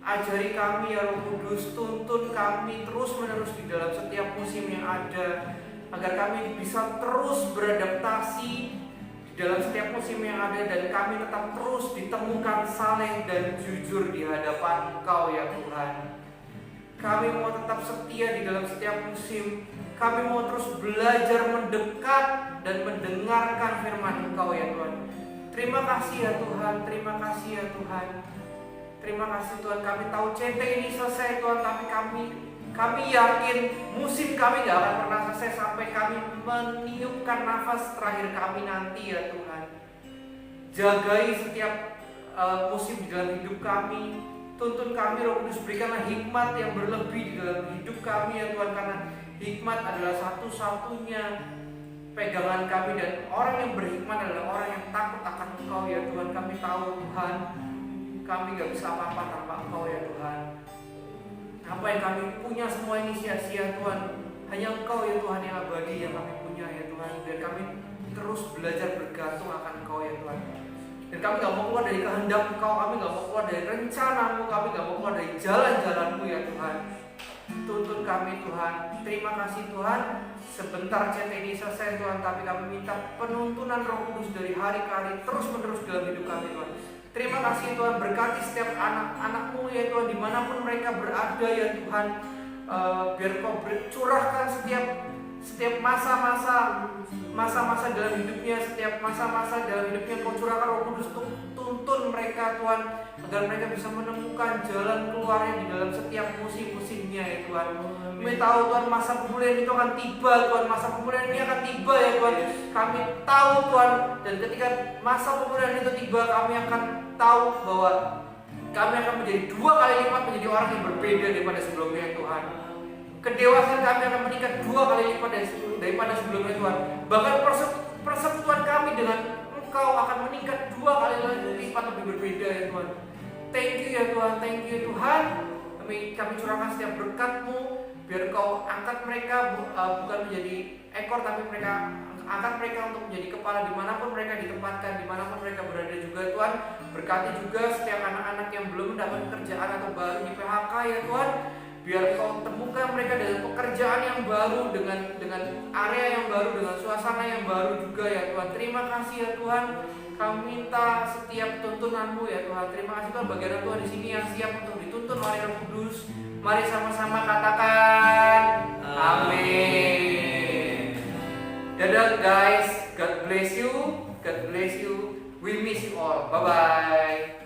Ajari kami ya Roh Kudus, tuntun kami terus-menerus di dalam setiap musim yang ada, agar kami bisa terus beradaptasi dalam setiap musim yang ada, dan kami tetap terus ditemukan saleh dan jujur di hadapan Engkau ya Tuhan. Kami mau tetap setia di dalam setiap musim. Kami mau terus belajar mendekat dan mendengarkan firman Engkau ya Tuhan. Terima kasih ya Tuhan, terima kasih ya Tuhan. Terima kasih Tuhan, kami tahu CT ini selesai Tuhan, tapi kami Kami yakin musim kami gak akan pernah selesai sampai kami meniupkan nafas terakhir kami nanti ya Tuhan. Jagai setiap musim di dalam hidup kami. Tuntun kami Roh Kudus, berikanlah hikmat yang berlebih di dalam hidup kami ya Tuhan. Karena hikmat adalah satu-satunya pegangan kami, dan orang yang berhikmat adalah orang yang takut akan Engkau ya Tuhan. Kami tahu Tuhan, kami gak bisa apa-apa tanpa Engkau ya Tuhan. Apa yang kami punya semua ini sia-sia Tuhan. Hanya Engkau ya Tuhan yang abadi yang kami punya ya Tuhan. Dan kami terus belajar bergantung akan Engkau ya Tuhan. Dan kami gak mau keluar dari kehendak Engkau, kami gak mau keluar dari rencanamu, kami gak mau keluar dari jalan-jalanmu ya Tuhan. Tuntun kami Tuhan. Terima kasih Tuhan. Sebentar CT ini selesai Tuhan, tapi kami minta penuntunan Roh Kudus dari hari ke hari terus menerus dalam hidup kami Tuhan. Terima kasih Tuhan, berkati setiap anak-anak-Mu ya Tuhan, dimanapun mereka berada ya Tuhan. Biar Kau curahkan setiap masa-masa dalam hidupnya, setiap masa-masa dalam hidupnya Kau curahkan Roh Kudus untuk tuntun mereka Tuhan, agar mereka bisa menemukan jalan keluarnya di dalam setiap musim-musimnya ya Tuhan. Kami tahu Tuhan masa pemulihan itu akan tiba Tuhan, masa pemulihan ini akan tiba ya Tuhan. Kami tahu Tuhan, dan ketika masa pemulihan itu tiba, kami akan tahu bahwa kami akan menjadi 2 kali lipat menjadi orang yang berbeda daripada sebelumnya ya Tuhan. Kedewasaan kami akan meningkat 2 kali lipat daripada sebelumnya Tuhan. Bahkan persekutuan kami dengan Engkau akan meningkat 2 kali lipat lebih berbeda ya Tuhan. Thank you ya Tuhan, thank you Tuhan. Kami curahkan setiap berkat-Mu, biar Kau angkat mereka bukan menjadi ekor, tapi angkat mereka untuk menjadi kepala dimanapun mereka ditempatkan, dimanapun mereka berada juga Tuhan. Berkati juga setiap anak-anak yang belum mendapat pekerjaan atau baru di PHK ya Tuhan. Biar Kau temukan mereka dengan pekerjaan yang baru, dengan area yang baru, dengan suasana yang baru juga ya Tuhan. Terima kasih ya Tuhan. Kami minta setiap tuntunan-Mu ya Tuhan. Terima kasih Tuhan, bagi anak Tuhan di sini yang siap untuk dituntun oleh Roh Kudus. Mari sama-sama katakan amin. Dadah guys, God bless you, God bless you. We miss you all. Bye bye.